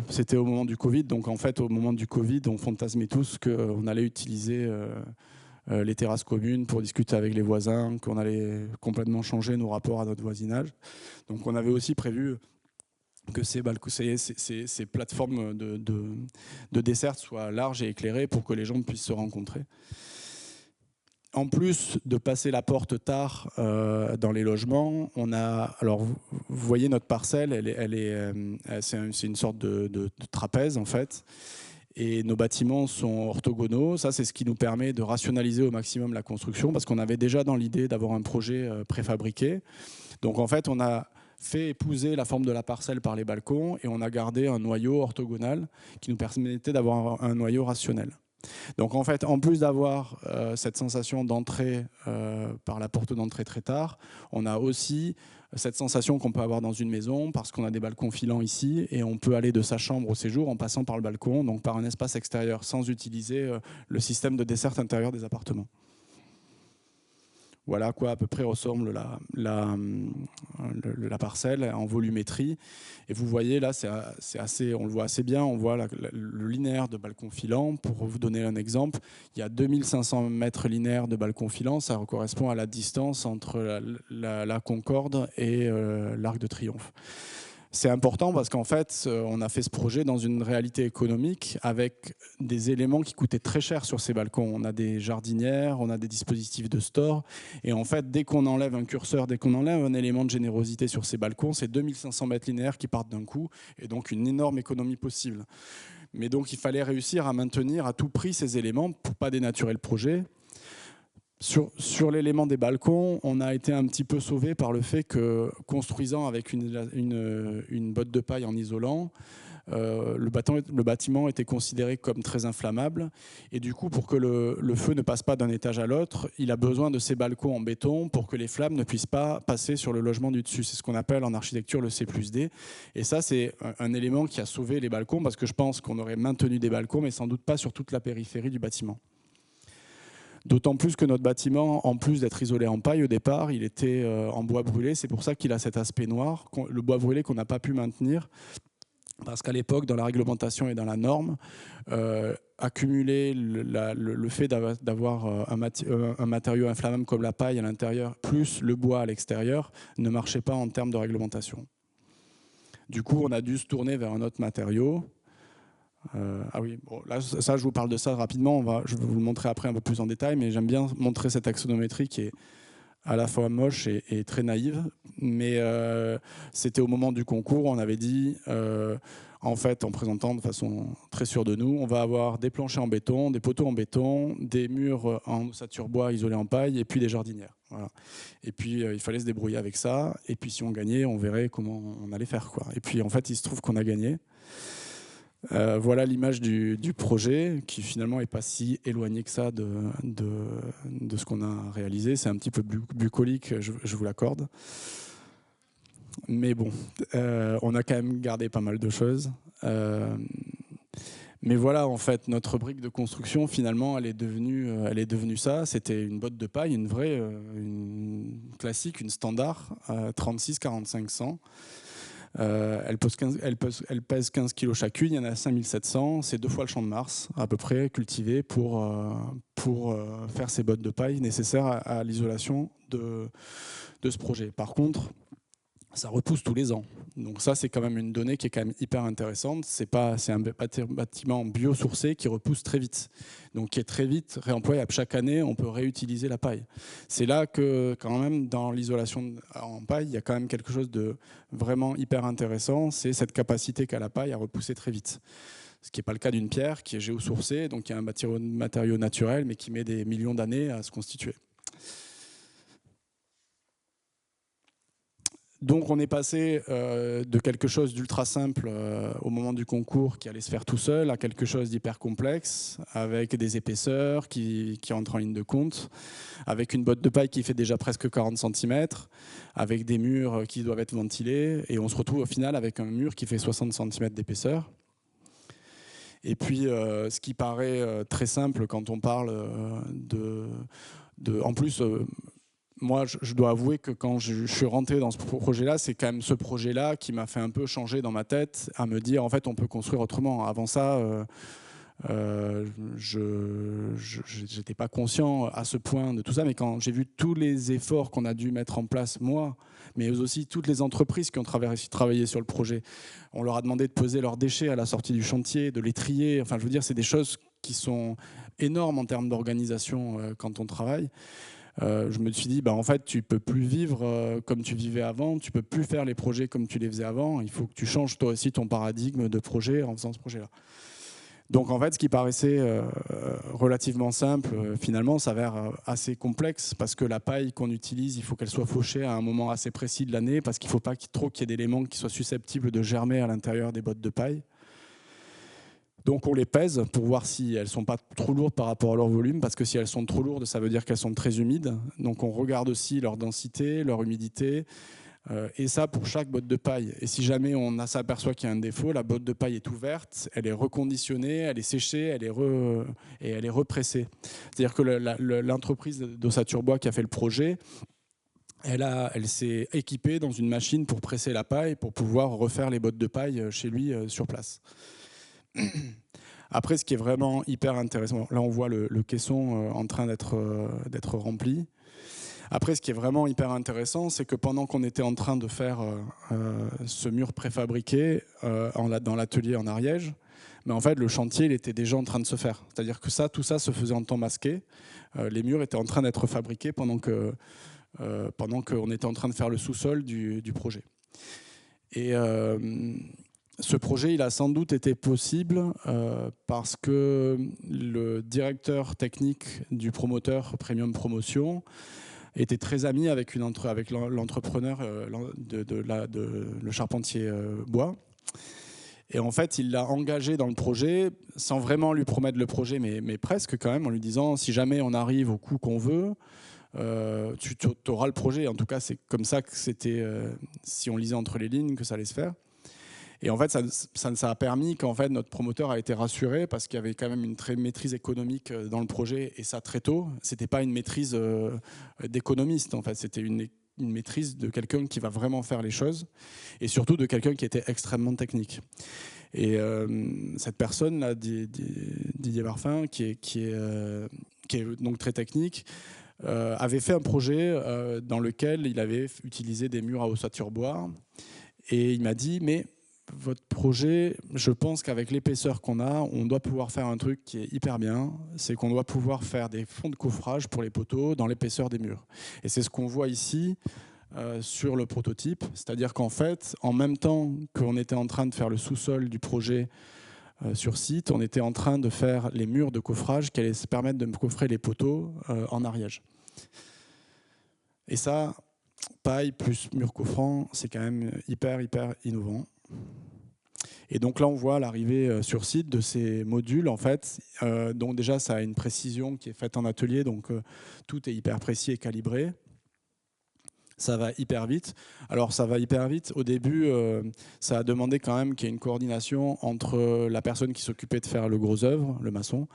C'était au moment du Covid, donc en fait, au moment du Covid, on fantasmait tous qu'on allait utiliser les terrasses communes pour discuter avec les voisins, qu'on allait complètement changer nos rapports à notre voisinage. Donc on avait aussi prévu que ces plateformes de dessert soient larges et éclairées pour que les gens puissent se rencontrer. En plus de passer la porte tard dans les logements, alors vous voyez notre parcelle, c'est une sorte de trapèze en fait. Et nos bâtiments sont orthogonaux. Ça, c'est ce qui nous permet de rationaliser au maximum la construction, parce qu'on avait déjà dans l'idée d'avoir un projet préfabriqué. Donc en fait, on a fait épouser la forme de la parcelle par les balcons, et on a gardé un noyau orthogonal qui nous permettait d'avoir un noyau rationnel. Donc en fait, en plus d'avoir cette sensation d'entrée par la porte d'entrée très tard, on a aussi cette sensation qu'on peut avoir dans une maison, parce qu'on a des balcons filants ici, et on peut aller de sa chambre au séjour en passant par le balcon, donc par un espace extérieur, sans utiliser le système de desserte intérieure des appartements. Voilà à quoi à peu près ressemble la parcelle en volumétrie. Et vous voyez là, on le voit assez bien, on voit le linéaire de balcon filant. Pour vous donner un exemple, il y a 2500 mètres linéaires de balcon filant, ça correspond à la distance entre la Concorde et l'Arc de Triomphe. C'est important parce qu'en fait, on a fait ce projet dans une réalité économique avec des éléments qui coûtaient très cher sur ces balcons. On a des jardinières, on a des dispositifs de store. Et en fait, dès qu'on enlève un curseur, dès qu'on enlève un élément de générosité sur ces balcons, c'est 2500 mètres linéaires qui partent d'un coup, et donc une énorme économie possible. Mais donc, il fallait réussir à maintenir à tout prix ces éléments pour ne pas dénaturer le projet. Sur l'élément des balcons, on a été un petit peu sauvé par le fait que, construisant avec une botte de paille en isolant, le bâtiment était considéré comme très inflammable. Et du coup, pour que le feu ne passe pas d'un étage à l'autre, il a besoin de ces balcons en béton pour que les flammes ne puissent pas passer sur le logement du dessus. C'est ce qu'on appelle en architecture le C+D. Et ça, c'est un élément qui a sauvé les balcons, parce que je pense qu'on aurait maintenu des balcons, mais sans doute pas sur toute la périphérie du bâtiment. D'autant plus que notre bâtiment, en plus d'être isolé en paille au départ, il était en bois brûlé. C'est pour ça qu'il a cet aspect noir, le bois brûlé qu'on n'a pas pu maintenir. Parce qu'à l'époque, dans la réglementation et dans la norme, accumuler le fait d'avoir un matériau inflammable comme la paille à l'intérieur, plus le bois à l'extérieur, ne marchait pas en termes de réglementation. Du coup, on a dû se tourner vers un autre matériau. Ah oui, bon, là, ça, je vous parle de ça rapidement. Je vais vous le montrer après un peu plus en détail, mais j'aime bien montrer cette axonométrie qui est à la fois moche et très naïve. Mais c'était au moment du concours, on avait dit, en fait, en présentant de façon très sûre de nous, on va avoir des planchers en béton, des poteaux en béton, des murs en ossature bois isolés en paille, et puis des jardinières. Voilà. Et puis, il fallait se débrouiller avec ça. Et puis, si on gagnait, on verrait comment on allait faire, quoi. Et puis, en fait, il se trouve qu'on a gagné. Voilà l'image du projet qui finalement n'est pas si éloigné que ça de ce qu'on a réalisé. C'est un petit peu bucolique, je vous l'accorde. Mais bon, on a quand même gardé pas mal de choses. Mais voilà, en fait, notre brique de construction, finalement, elle est devenue ça. C'était une botte de paille, une vraie, une classique, une standard, 36-45-100. Elle pèse 15 kg chacune, il y en a 5700, c'est 2 fois le champ de Mars à peu près cultivé pour faire ces bottes de paille nécessaires à l'isolation de ce projet. Par contre, ça repousse tous les ans. Donc ça, c'est quand même une donnée qui est quand même hyper intéressante. C'est un bâtiment biosourcé qui repousse très vite. Donc qui est très vite réemployable. Chaque année, on peut réutiliser la paille. C'est là que, quand même, dans l'isolation en paille, il y a quand même quelque chose de vraiment hyper intéressant. C'est cette capacité qu'a la paille à repousser très vite. Ce qui n'est pas le cas d'une pierre qui est géosourcée, donc qui est un matériau naturel, mais qui met des millions d'années à se constituer. Donc on est passé de quelque chose d'ultra simple au moment du concours qui allait se faire tout seul à quelque chose d'hyper complexe avec des épaisseurs qui entrent en ligne de compte, avec une botte de paille qui fait déjà presque 40 cm, avec des murs qui doivent être ventilés et on se retrouve au final avec un mur qui fait 60 cm d'épaisseur. Et puis ce qui paraît très simple quand on parle en plus... moi, je dois avouer que quand je suis rentré dans ce projet-là, c'est quand même ce projet-là qui m'a fait un peu changer dans ma tête, à me dire, en fait, on peut construire autrement. Avant ça, je n'étais pas conscient à ce point de tout ça, mais quand j'ai vu tous les efforts qu'on a dû mettre en place, moi, mais aussi toutes les entreprises qui ont travaillé sur le projet, on leur a demandé de poser leurs déchets à la sortie du chantier, de les trier. Enfin, je veux dire, c'est des choses qui sont énormes en termes d'organisation quand on travaille. Je me suis dit, en fait, tu peux plus vivre comme tu vivais avant, tu peux plus faire les projets comme tu les faisais avant, il faut que tu changes toi aussi ton paradigme de projet en faisant ce projet-là. Donc en fait, ce qui paraissait relativement simple, finalement, s'avère assez complexe parce que la paille qu'on utilise, il faut qu'elle soit fauchée à un moment assez précis de l'année parce qu'il ne faut pas trop qu'il y ait d'éléments qui soient susceptibles de germer à l'intérieur des bottes de paille. Donc on les pèse pour voir si elles ne sont pas trop lourdes par rapport à leur volume, parce que si elles sont trop lourdes, ça veut dire qu'elles sont très humides. Donc on regarde aussi leur densité, leur humidité, et ça pour chaque botte de paille. Et si jamais on s'aperçoit qu'il y a un défaut, la botte de paille est ouverte, elle est reconditionnée, elle est séchée, et elle est repressée. C'est-à-dire que l'entreprise d'ossature bois qui a fait le projet, elle s'est équipée dans une machine pour presser la paille, pour pouvoir refaire les bottes de paille chez lui sur place. Après, ce qui est vraiment hyper intéressant, là on voit le caisson en train d'être rempli. Après, ce qui est vraiment hyper intéressant, c'est que pendant qu'on était en train de faire ce mur préfabriqué dans l'atelier en Ariège, mais en fait le chantier il était déjà en train de se faire. C'est-à-dire que tout ça se faisait en temps masqué. Les murs étaient en train d'être fabriqués pendant qu'on était en train de faire le sous-sol du projet. Et ce projet, il a sans doute été possible parce que le directeur technique du promoteur Premium Promotion était très ami avec l'entrepreneur, le charpentier bois. Et en fait, il l'a engagé dans le projet sans vraiment lui promettre le projet, mais presque quand même, en lui disant si jamais on arrive au coût qu'on veut, tu auras le projet. En tout cas, c'est comme ça que c'était, si on lisait entre les lignes, que ça allait se faire. Et en fait, ça a permis qu'en fait, notre promoteur a été rassuré parce qu'il y avait quand même une très maîtrise économique dans le projet, et ça très tôt. C'était pas une maîtrise d'économiste, en fait. C'était une maîtrise de quelqu'un qui va vraiment faire les choses, et surtout de quelqu'un qui était extrêmement technique. Et cette personne-là, Didier Barfin, qui est donc très technique, avait fait un projet dans lequel il avait utilisé des murs à ossature bois, et il m'a dit, mais votre projet, je pense qu'avec l'épaisseur qu'on a, on doit pouvoir faire un truc qui est hyper bien, c'est qu'on doit pouvoir faire des fonds de coffrage pour les poteaux dans l'épaisseur des murs. Et c'est ce qu'on voit ici sur le prototype, c'est-à-dire qu'en fait, en même temps qu'on était en train de faire le sous-sol du projet sur site, on était en train de faire les murs de coffrage qui allaient se permettre de coffrer les poteaux en ariège. Et ça, paille plus mur coffrant, c'est quand même hyper innovant. Et donc là, on voit l'arrivée sur site de ces modules, en fait. Donc déjà, ça a une précision qui est faite en atelier, donc tout est hyper précis et calibré. Ça va hyper vite. Alors ça va hyper vite. Au début, ça a demandé quand même qu'il y ait une coordination entre la personne qui s'occupait de faire le gros œuvre, le maçon,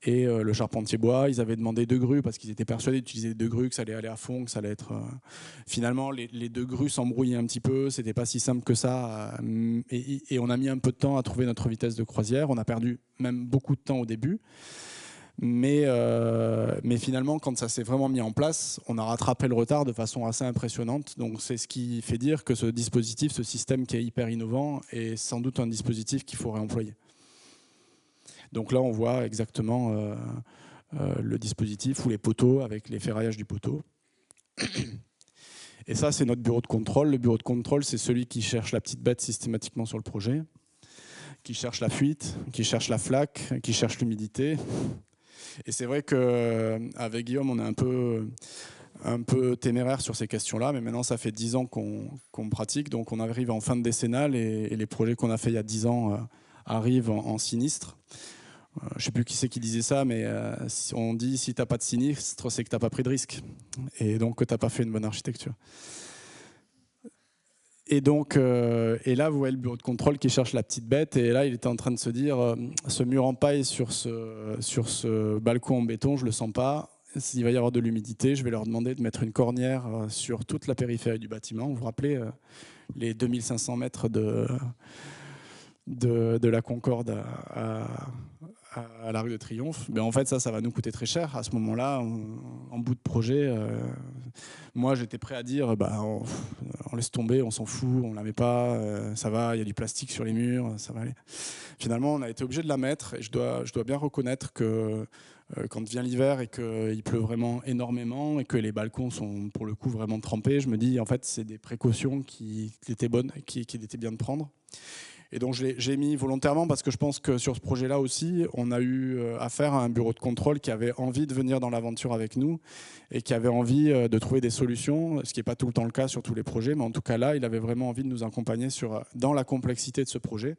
et le charpentier bois. Ils avaient demandé 2 grues parce qu'ils étaient persuadés d'utiliser 2 grues, que ça allait aller à fond, que ça allait être... Finalement, les 2 grues s'embrouillaient un petit peu. C'était pas si simple que ça. Et on a mis un peu de temps à trouver notre vitesse de croisière. On a perdu même beaucoup de temps au début. Mais finalement, quand ça s'est vraiment mis en place, on a rattrapé le retard de façon assez impressionnante. Donc c'est ce qui fait dire que ce dispositif, ce système qui est hyper innovant, est sans doute un dispositif qu'il faut réemployer. Donc là, on voit exactement le dispositif ou les poteaux avec les ferraillages du poteau. Et ça, c'est notre bureau de contrôle. Le bureau de contrôle, c'est celui qui cherche la petite bête systématiquement sur le projet, qui cherche la fuite, qui cherche la flaque, qui cherche l'humidité. Et c'est vrai qu'avec Guillaume, on est un peu téméraire sur ces questions-là, mais maintenant, ça fait 10 ans qu'on pratique, donc on arrive en fin de décennale et les projets qu'on a fait il y a 10 ans arrivent en sinistre. Je ne sais plus qui c'est qui disait ça, mais on dit si tu n'as pas de sinistre, c'est que tu n'as pas pris de risque, et donc que tu n'as pas fait une bonne architecture. Et donc, et là, vous voyez le bureau de contrôle qui cherche la petite bête. Et là, il était en train de se dire, ce mur en paille sur ce balcon en béton, je le sens pas. S'il va y avoir de l'humidité, je vais leur demander de mettre une cornière sur toute la périphérie du bâtiment. Vous vous rappelez les 2500 mètres de la Concorde à la rue de Triomphe. Mais en fait, ça va nous coûter très cher. À ce moment-là, en bout de projet, moi, j'étais prêt à dire, on laisse tomber, on s'en fout, on la met pas, ça va, il y a du plastique sur les murs, ça va aller. Finalement, on a été obligé de la mettre, et je dois bien reconnaître que quand vient l'hiver et qu'il pleut vraiment énormément et que les balcons sont pour le coup vraiment trempés, je me dis, en fait, c'est des précautions qui étaient bonnes, qui étaient bien de prendre. Et donc j'ai mis volontairement parce que je pense que sur ce projet-là aussi, on a eu affaire à un bureau de contrôle qui avait envie de venir dans l'aventure avec nous et qui avait envie de trouver des solutions, ce qui n'est pas tout le temps le cas sur tous les projets, mais en tout cas là, il avait vraiment envie de nous accompagner dans la complexité de ce projet.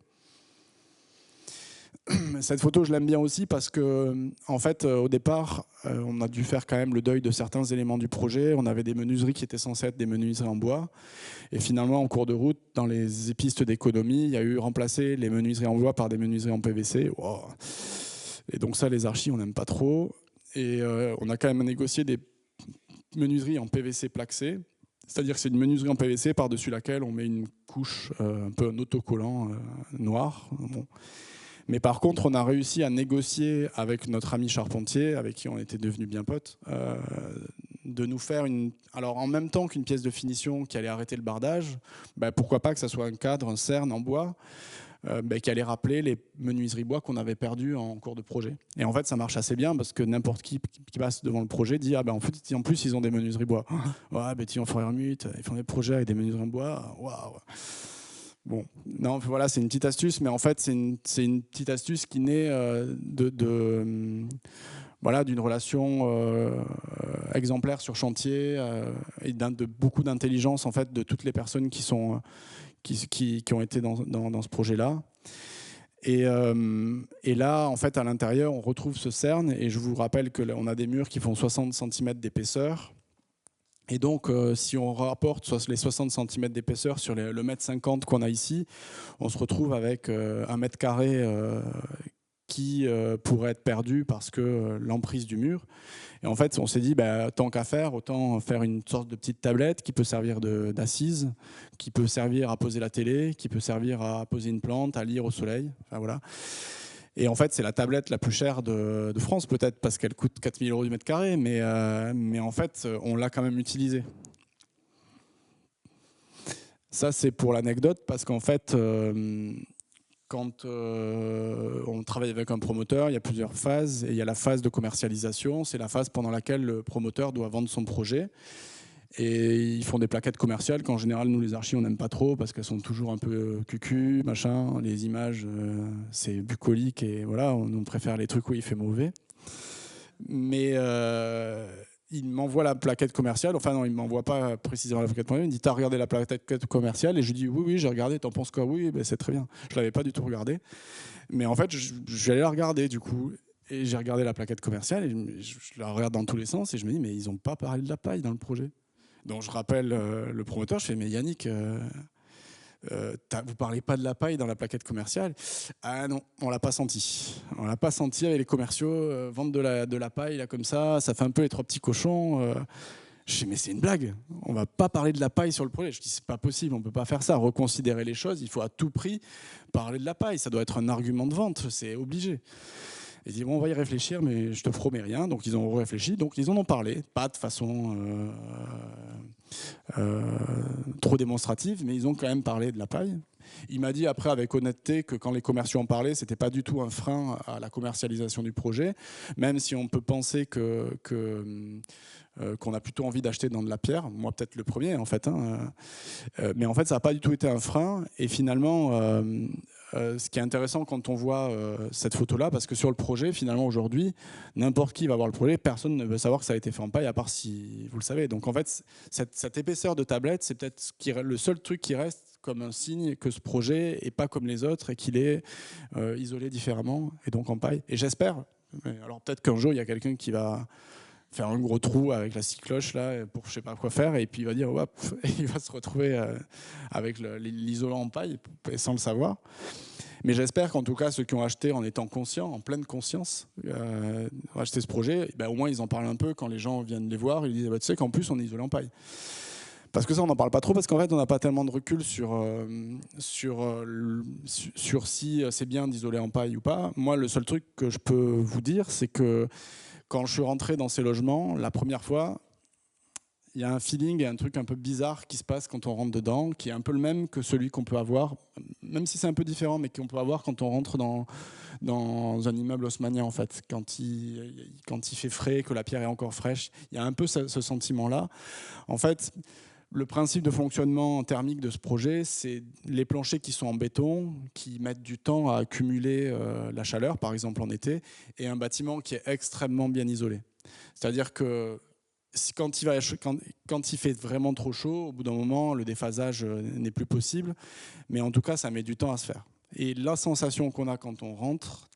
Cette photo, je l'aime bien aussi parce que, en fait, au départ, on a dû faire quand même le deuil de certains éléments du projet. On avait des menuiseries qui étaient censées être des menuiseries en bois. Et finalement, en cours de route, dans les pistes d'économie, il y a eu remplacer les menuiseries en bois par des menuiseries en PVC. Wow. Et donc ça, les archis, on n'aime pas trop. Et on a quand même négocié des menuiseries en PVC plaxé. C'est-à-dire que c'est une menuiserie en PVC par-dessus laquelle on met une couche, un peu un autocollant noir. Bon. Mais par contre, on a réussi à négocier avec notre ami charpentier, avec qui on était devenus bien potes, de nous faire alors en même temps qu'une pièce de finition qui allait arrêter le bardage, pourquoi pas que ça soit un cadre, un cerne en bois, qui allait rappeler les menuiseries bois qu'on avait perdues en cours de projet. Et en fait, ça marche assez bien parce que n'importe qui passe devant le projet dit en plus ils ont des menuiseries bois. Ouais, Betty Frère Mute, ils font des projets avec des menuiseries en bois. Waouh. Bon, non, voilà, c'est une petite astuce, mais en fait, c'est une petite astuce qui naît d'une relation exemplaire sur chantier et de beaucoup d'intelligence en fait de toutes les personnes qui ont été dans ce projet-là. Et là, en fait, à l'intérieur, on retrouve ce cerne, et je vous rappelle qu'on a des murs qui font 60 cm d'épaisseur. Et donc, si on rapporte les 60 cm d'épaisseur sur le mètre 50 qu'on a ici, on se retrouve avec un mètre carré qui pourrait être perdu parce que l'emprise du mur. Et en fait, on s'est dit, tant qu'à faire, autant faire une sorte de petite tablette qui peut servir d'assise, qui peut servir à poser la télé, qui peut servir à poser une plante, à lire au soleil. Enfin, voilà. Et en fait, c'est la tablette la plus chère de France, peut-être, parce qu'elle coûte 4 000 € du mètre carré, mais en fait, on l'a quand même utilisée. Ça, c'est pour l'anecdote, parce qu'en fait, quand on travaille avec un promoteur, il y a plusieurs phases. Et il y a la phase de commercialisation, c'est la phase pendant laquelle le promoteur doit vendre son projet. Et ils font des plaquettes commerciales qu'en général, nous, les archis, on n'aime pas trop parce qu'elles sont toujours un peu cucu, machin. Les images, c'est bucolique et voilà, on préfère les trucs où il fait mauvais. Mais il m'envoie la plaquette commerciale. Enfin, non, il ne m'envoie pas précisément la plaquette commerciale. Il me dit, t'as regardé la plaquette commerciale? Et je lui dis, oui, j'ai regardé. T'en penses quoi? Oui, ben, c'est très bien. Je ne l'avais pas du tout regardé. Mais en fait, je vais aller la regarder du coup. Et j'ai regardé la plaquette commerciale et je la regarde dans tous les sens. Et je me dis, mais ils n'ont pas parlé de la paille dans le projet. Donc je rappelle le promoteur, je fais, mais Yannick, vous parlez pas de la paille dans la plaquette commerciale? Ah non, on l'a pas senti. On l'a pas senti avec les commerciaux, vendre de la paille là comme ça fait un peu les trois petits cochons. Je dis, mais c'est une blague, on va pas parler de la paille sur le projet. Je dis, c'est pas possible, on peut pas faire ça, reconsidérer les choses, il faut à tout prix parler de la paille, ça doit être un argument de vente, c'est obligé. Ils disent, bon, on va y réfléchir, mais je te promets rien. Donc ils ont réfléchi, donc ils en ont parlé, pas de façon trop démonstrative, mais ils ont quand même parlé de la paille. Il m'a dit après avec honnêteté que quand les commerciaux en parlaient, c'était pas du tout un frein à la commercialisation du projet, même si on peut penser qu'on a plutôt envie d'acheter dans de la pierre, moi peut-être le premier en fait, hein. Mais en fait ça n'a pas du tout été un frein, et finalement ce qui est intéressant quand on voit cette photo-là, parce que sur le projet, finalement, aujourd'hui, n'importe qui va voir le projet, personne ne veut savoir que ça a été fait en paille, à part si vous le savez. Donc en fait, cette épaisseur de tablette, c'est peut-être le seul truc qui reste comme un signe que ce projet n'est pas comme les autres et qu'il est isolé différemment, et donc en paille. Et j'espère, alors peut-être qu'un jour, il y a quelqu'un qui va faire un gros trou avec la cycloche là pour je sais pas quoi faire, et puis il va dire hop, et il va se retrouver avec l'isolant en paille sans le savoir. Mais j'espère qu'en tout cas ceux qui ont acheté en étant conscients, en pleine conscience, ont acheté ce projet, ben, au moins ils en parlent un peu quand les gens viennent les voir, ils disent bah, tu sais qu'en plus on est isolé en paille. Parce que ça on n'en parle pas trop, parce qu'en fait on n'a pas tellement de recul sur si c'est bien d'isoler en paille ou pas. Moi le seul truc que je peux vous dire, c'est que quand je suis rentré dans ces logements, la première fois, il y a un feeling, un truc un peu bizarre qui se passe quand on rentre dedans, qui est un peu le même que celui qu'on peut avoir, même si c'est un peu différent, mais qu'on peut avoir quand on rentre dans un immeuble haussmannien, en fait. Quand il fait frais, que la pierre est encore fraîche, il y a un peu ce sentiment-là. En fait, le principe de fonctionnement thermique de ce projet, c'est les planchers qui sont en béton, qui mettent du temps à accumuler la chaleur, par exemple en été, et un bâtiment qui est extrêmement bien isolé. C'est-à-dire que quand il fait vraiment trop chaud, au bout d'un moment, le déphasage n'est plus possible, mais en tout cas, ça met du temps à se faire. Et la sensation qu'on a quand on rentre,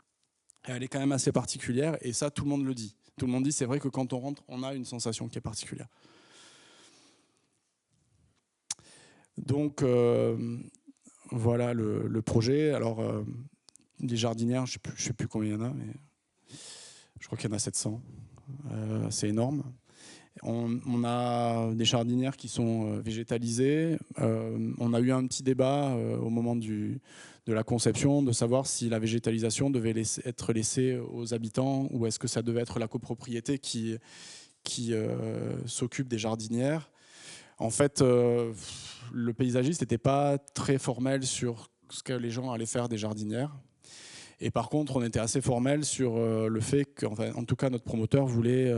elle est quand même assez particulière, et ça, tout le monde le dit. Tout le monde dit, c'est vrai que quand on rentre, on a une sensation qui est particulière. Donc voilà le projet. Alors des jardinières, je ne sais plus combien il y en a, mais je crois qu'il y en a 700. C'est énorme. On a des jardinières qui sont végétalisées. On a eu un petit débat au moment de la conception de savoir si la végétalisation devait être laissée aux habitants ou est-ce que ça devait être la copropriété qui s'occupe des jardinières. En fait, le paysagiste n'était pas très formel sur ce que les gens allaient faire des jardinières. Et par contre, on était assez formel sur le fait en tout cas, notre promoteur voulait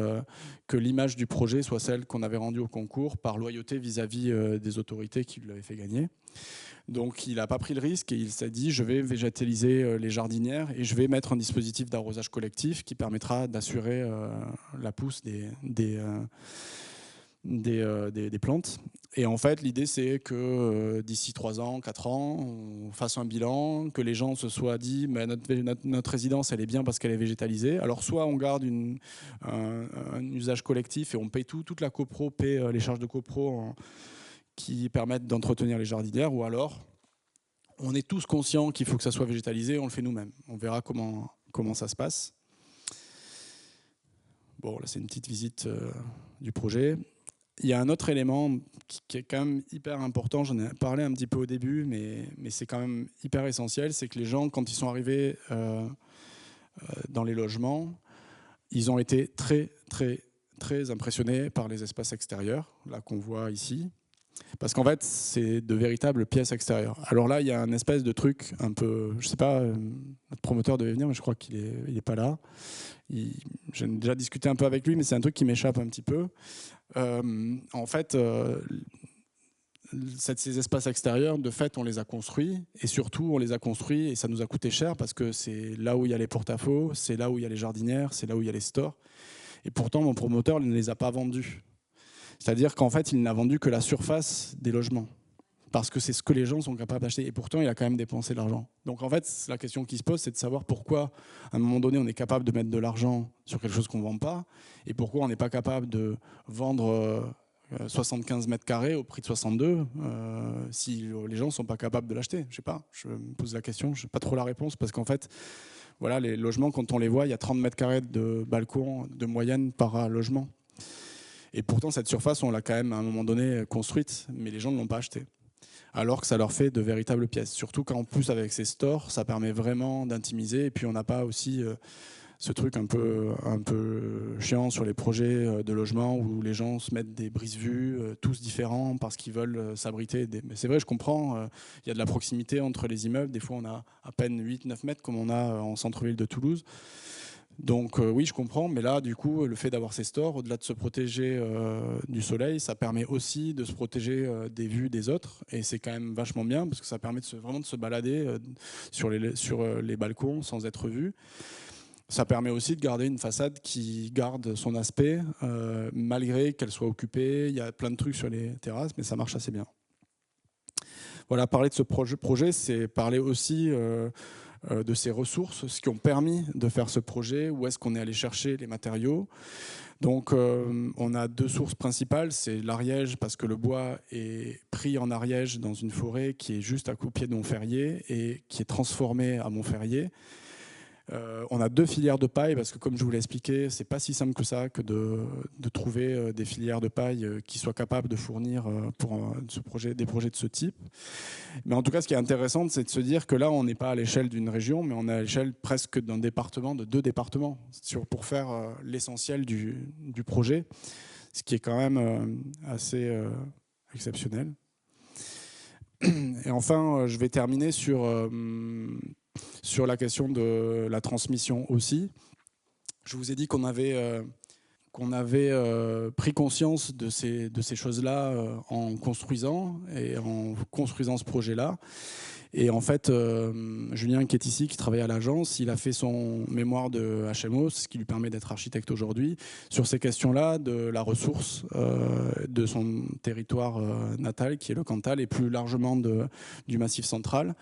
que l'image du projet soit celle qu'on avait rendue au concours par loyauté vis-à-vis des autorités qui lui avaient fait gagner. Donc, il n'a pas pris le risque et il s'est dit, je vais végétaliser les jardinières et je vais mettre un dispositif d'arrosage collectif qui permettra d'assurer la pousse des plantes. Et en fait, l'idée, c'est que d'ici 3 ans, 4 ans, on fasse un bilan, que les gens se soient dit mais notre résidence, elle est bien parce qu'elle est végétalisée. Alors, soit on garde un usage collectif et on paye toute la copro paie les charges de copro qui permettent d'entretenir les jardinières, ou alors on est tous conscients qu'il faut que ça soit végétalisé, on le fait nous-mêmes. On verra comment ça se passe. Bon, là, c'est une petite visite du projet. Il y a un autre élément qui est quand même hyper important, j'en ai parlé un petit peu au début, mais c'est quand même hyper essentiel, c'est que les gens, quand ils sont arrivés dans les logements, ils ont été très, très, très impressionnés par les espaces extérieurs, là qu'on voit ici. Parce qu'en fait, c'est de véritables pièces extérieures. Alors là, il y a un espèce de truc un peu... Je sais pas, notre promoteur devait venir, mais je crois qu'il est pas là. J'ai déjà discuté un peu avec lui, mais c'est un truc qui m'échappe un petit peu. En fait, ces espaces extérieurs, de fait, on les a construits. Et surtout, on les a construits et ça nous a coûté cher parce que c'est là où il y a les porte-à-faux, c'est là où il y a les jardinières, c'est là où il y a les stores. Et pourtant, mon promoteur ne les a pas vendus. C'est-à-dire qu'en fait, il n'a vendu que la surface des logements. Parce que c'est ce que les gens sont capables d'acheter. Et pourtant, il a quand même dépensé de l'argent. Donc en fait, la question qui se pose, c'est de savoir pourquoi, à un moment donné, on est capable de mettre de l'argent sur quelque chose qu'on ne vend pas, et pourquoi on n'est pas capable de vendre 75 mètres carrés au prix de 62 si les gens ne sont pas capables de l'acheter. Je ne sais pas, je me pose la question, je n'ai pas trop la réponse, parce qu'en fait, voilà, les logements, quand on les voit, il y a 30 mètres carrés de balcon de moyenne par logement. Et pourtant, cette surface, on l'a quand même à un moment donné construite, mais les gens ne l'ont pas achetée. Alors que ça leur fait de véritables pièces. Surtout qu'en plus, avec ces stores, ça permet vraiment d'intimiser. Et puis, on n'a pas aussi ce truc un peu chiant sur les projets de logement où les gens se mettent des brise-vues, tous différents, parce qu'ils veulent s'abriter. Mais c'est vrai, je comprends, il y a de la proximité entre les immeubles. Des fois, on a à peine 8-9 mètres, comme on a en centre-ville de Toulouse. Donc oui, je comprends, mais là, du coup, le fait d'avoir ces stores, au-delà de se protéger du soleil, ça permet aussi de se protéger des vues des autres, et c'est quand même vachement bien, parce que ça permet vraiment de se balader sur les balcons sans être vu. Ça permet aussi de garder une façade qui garde son aspect, malgré qu'elle soit occupée. Il y a plein de trucs sur les terrasses, mais ça marche assez bien. Voilà, parler de ce projet, c'est parler aussi de ces ressources, ce qui ont permis de faire ce projet, où est-ce qu'on est allé chercher les matériaux. Donc on a deux sources principales, c'est l'Ariège, parce que le bois est pris en Ariège dans une forêt qui est juste à pied de Montferrier et qui est transformée à Montferrier. On a deux filières de paille, parce que comme je vous l'ai expliqué, c'est pas si simple que ça que de trouver des filières de paille qui soient capables de fournir pour des projets de ce type. Mais en tout cas, ce qui est intéressant, c'est de se dire que là, on n'est pas à l'échelle d'une région, mais on est à l'échelle presque d'un département, de 2 départements, pour faire l'essentiel du projet, ce qui est quand même assez exceptionnel. Et enfin, je vais terminer sur la question de la transmission aussi. Je vous ai dit qu'on avait pris conscience de ces choses-là en construisant ce projet-là. Et en fait, Julien qui est ici, qui travaille à l'agence, il a fait son mémoire de HMO, ce qui lui permet d'être architecte aujourd'hui, sur ces questions-là de la ressource de son territoire natal, qui est le Cantal, et plus largement du Massif central.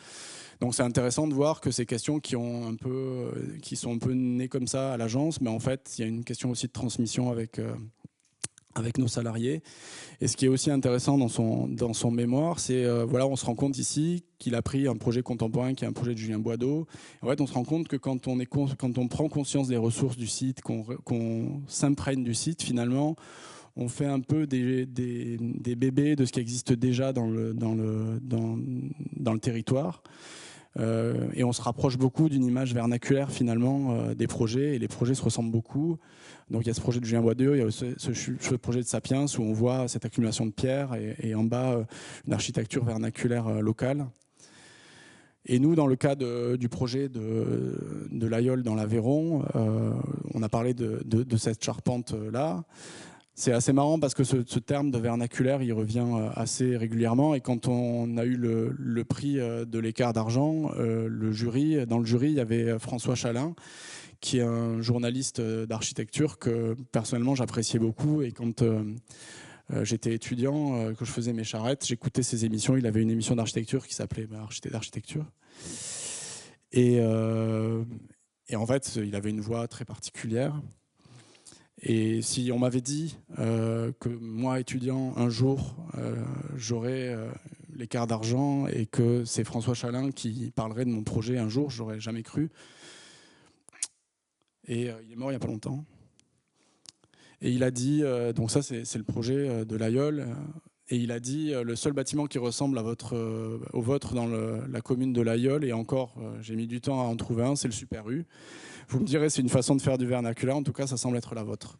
Donc c'est intéressant de voir que ces questions qui sont un peu nées comme ça à l'agence, mais en fait, il y a une question aussi de transmission avec nos salariés. Et ce qui est aussi intéressant dans son mémoire, c'est on se rend compte ici qu'il a pris un projet contemporain qui est un projet de Julien Boideau. En fait, on se rend compte que quand on prend conscience des ressources du site, qu'on s'imprègne du site, finalement, on fait un peu des bébés de ce qui existe déjà dans le territoire. Et on se rapproche beaucoup d'une image vernaculaire finalement des projets, et les projets se ressemblent beaucoup. Donc il y a ce projet de Julien Boideau, il y a ce projet de Sapiens où on voit cette accumulation de pierres et en bas une architecture vernaculaire locale. Et nous, dans le cas du projet de l'Aïeul dans l'Aveyron, on a parlé de cette charpente-là. C'est assez marrant parce que ce terme de vernaculaire, il revient assez régulièrement. Et quand on a eu le prix de l'écart d'argent, dans le jury, il y avait François Chalin, qui est un journaliste d'architecture que personnellement j'appréciais beaucoup. Et quand j'étais étudiant, que je faisais mes charrettes, j'écoutais ses émissions. Il avait une émission d'architecture qui s'appelait d'architecture. Et en fait, il avait une voix très particulière. Et si on m'avait dit que moi, étudiant, un jour, j'aurais l'écart d'argent et que c'est François Chalin qui parlerait de mon projet un jour, j'aurais jamais cru. Et il est mort il n'y a pas longtemps. Et il a dit, donc ça c'est le projet de l'Aïeul, et il a dit le seul bâtiment qui ressemble au vôtre dans la commune de l'Aïeul, et encore j'ai mis du temps à en trouver un, c'est le Super U. Vous me direz, c'est une façon de faire du vernaculaire, en tout cas ça semble être la vôtre.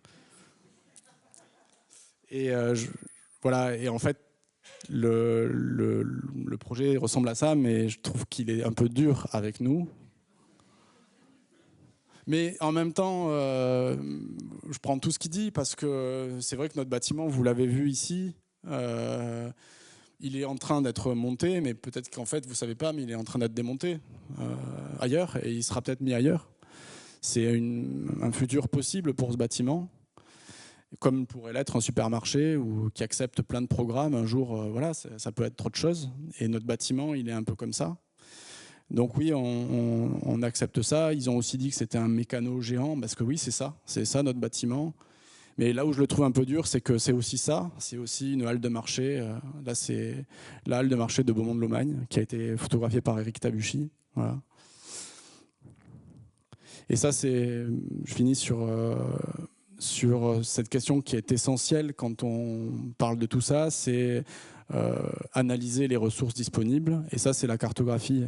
Et voilà, et en fait Le projet ressemble à ça, mais je trouve qu'il est un peu dur avec nous. Mais en même temps, je prends tout ce qu'il dit parce que c'est vrai que notre bâtiment, vous l'avez vu ici, il est en train d'être monté, mais peut-être qu'en fait, vous ne savez pas, mais il est en train d'être démonté ailleurs et il sera peut-être mis ailleurs. C'est un futur possible pour ce bâtiment, comme pourrait l'être un supermarché ou qui accepte plein de programmes. Un jour, voilà, ça peut être autre chose. Et notre bâtiment, il est un peu comme ça. Donc oui, on accepte ça. Ils ont aussi dit que c'était un mécano géant, parce que oui, c'est ça notre bâtiment. Mais là où je le trouve un peu dur, c'est que c'est aussi ça, c'est aussi une halle de marché. Là, c'est la halle de marché de Beaumont-de-Lomagne, qui a été photographiée par Éric Tabuchy. Voilà. Et ça, je finis sur cette question qui est essentielle quand on parle de tout ça, c'est analyser les ressources disponibles. Et ça, c'est la cartographie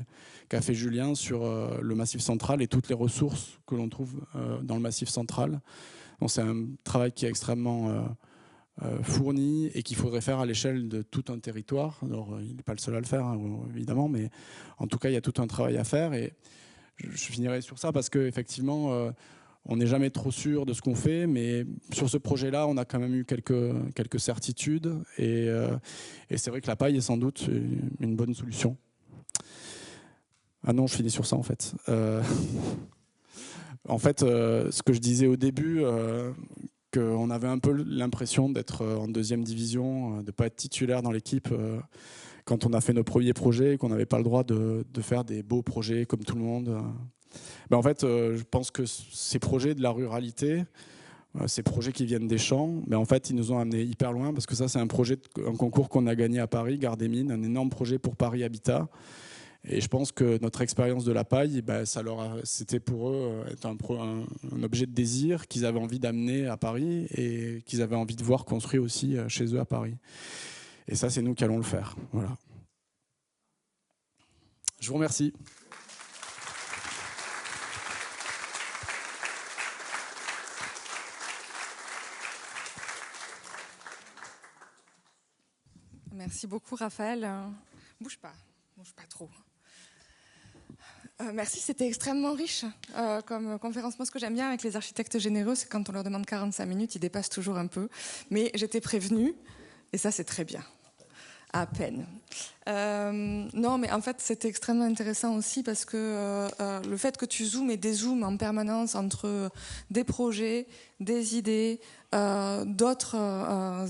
qu'a fait Julien sur le Massif central et toutes les ressources que l'on trouve dans le Massif central. Donc, c'est un travail qui est extrêmement fourni et qu'il faudrait faire à l'échelle de tout un territoire. Alors, il n'est pas le seul à le faire, hein, évidemment, mais en tout cas, il y a tout un travail à faire. Et je finirai sur ça parce qu'effectivement, on n'est jamais trop sûr de ce qu'on fait, mais sur ce projet-là, on a quand même eu quelques certitudes. Et c'est vrai que la paille est sans doute une bonne solution. Ah non, je finis sur ça, en fait. En fait, ce que je disais au début, qu'on avait un peu l'impression d'être en deuxième division, de ne pas être titulaire dans l'équipe quand on a fait nos premiers projets, qu'on n'avait pas le droit de faire des beaux projets comme tout le monde. Ben en fait, je pense que ces projets de la ruralité, ces projets qui viennent des champs, ben en fait, ils nous ont amenés hyper loin, parce que ça, c'est un concours qu'on a gagné à Paris, Gare des Mines, un énorme projet pour Paris Habitat. Et je pense que notre expérience de la paille, ben, c'était pour eux un objet de désir qu'ils avaient envie d'amener à Paris et qu'ils avaient envie de voir construit aussi chez eux à Paris. Et ça, c'est nous qui allons le faire. Voilà. Je vous remercie. Merci beaucoup, Raphaël. Bouge pas trop. Merci, c'était extrêmement riche comme conférence. Moi, ce que j'aime bien avec les architectes généreux, c'est quand on leur demande 45 minutes, ils dépassent toujours un peu. Mais j'étais prévenue, et ça, c'est très bien. À peine. Non, mais en fait, c'était extrêmement intéressant aussi parce que le fait que tu zoomes et dézoomes en permanence entre des projets, des idées, d'autres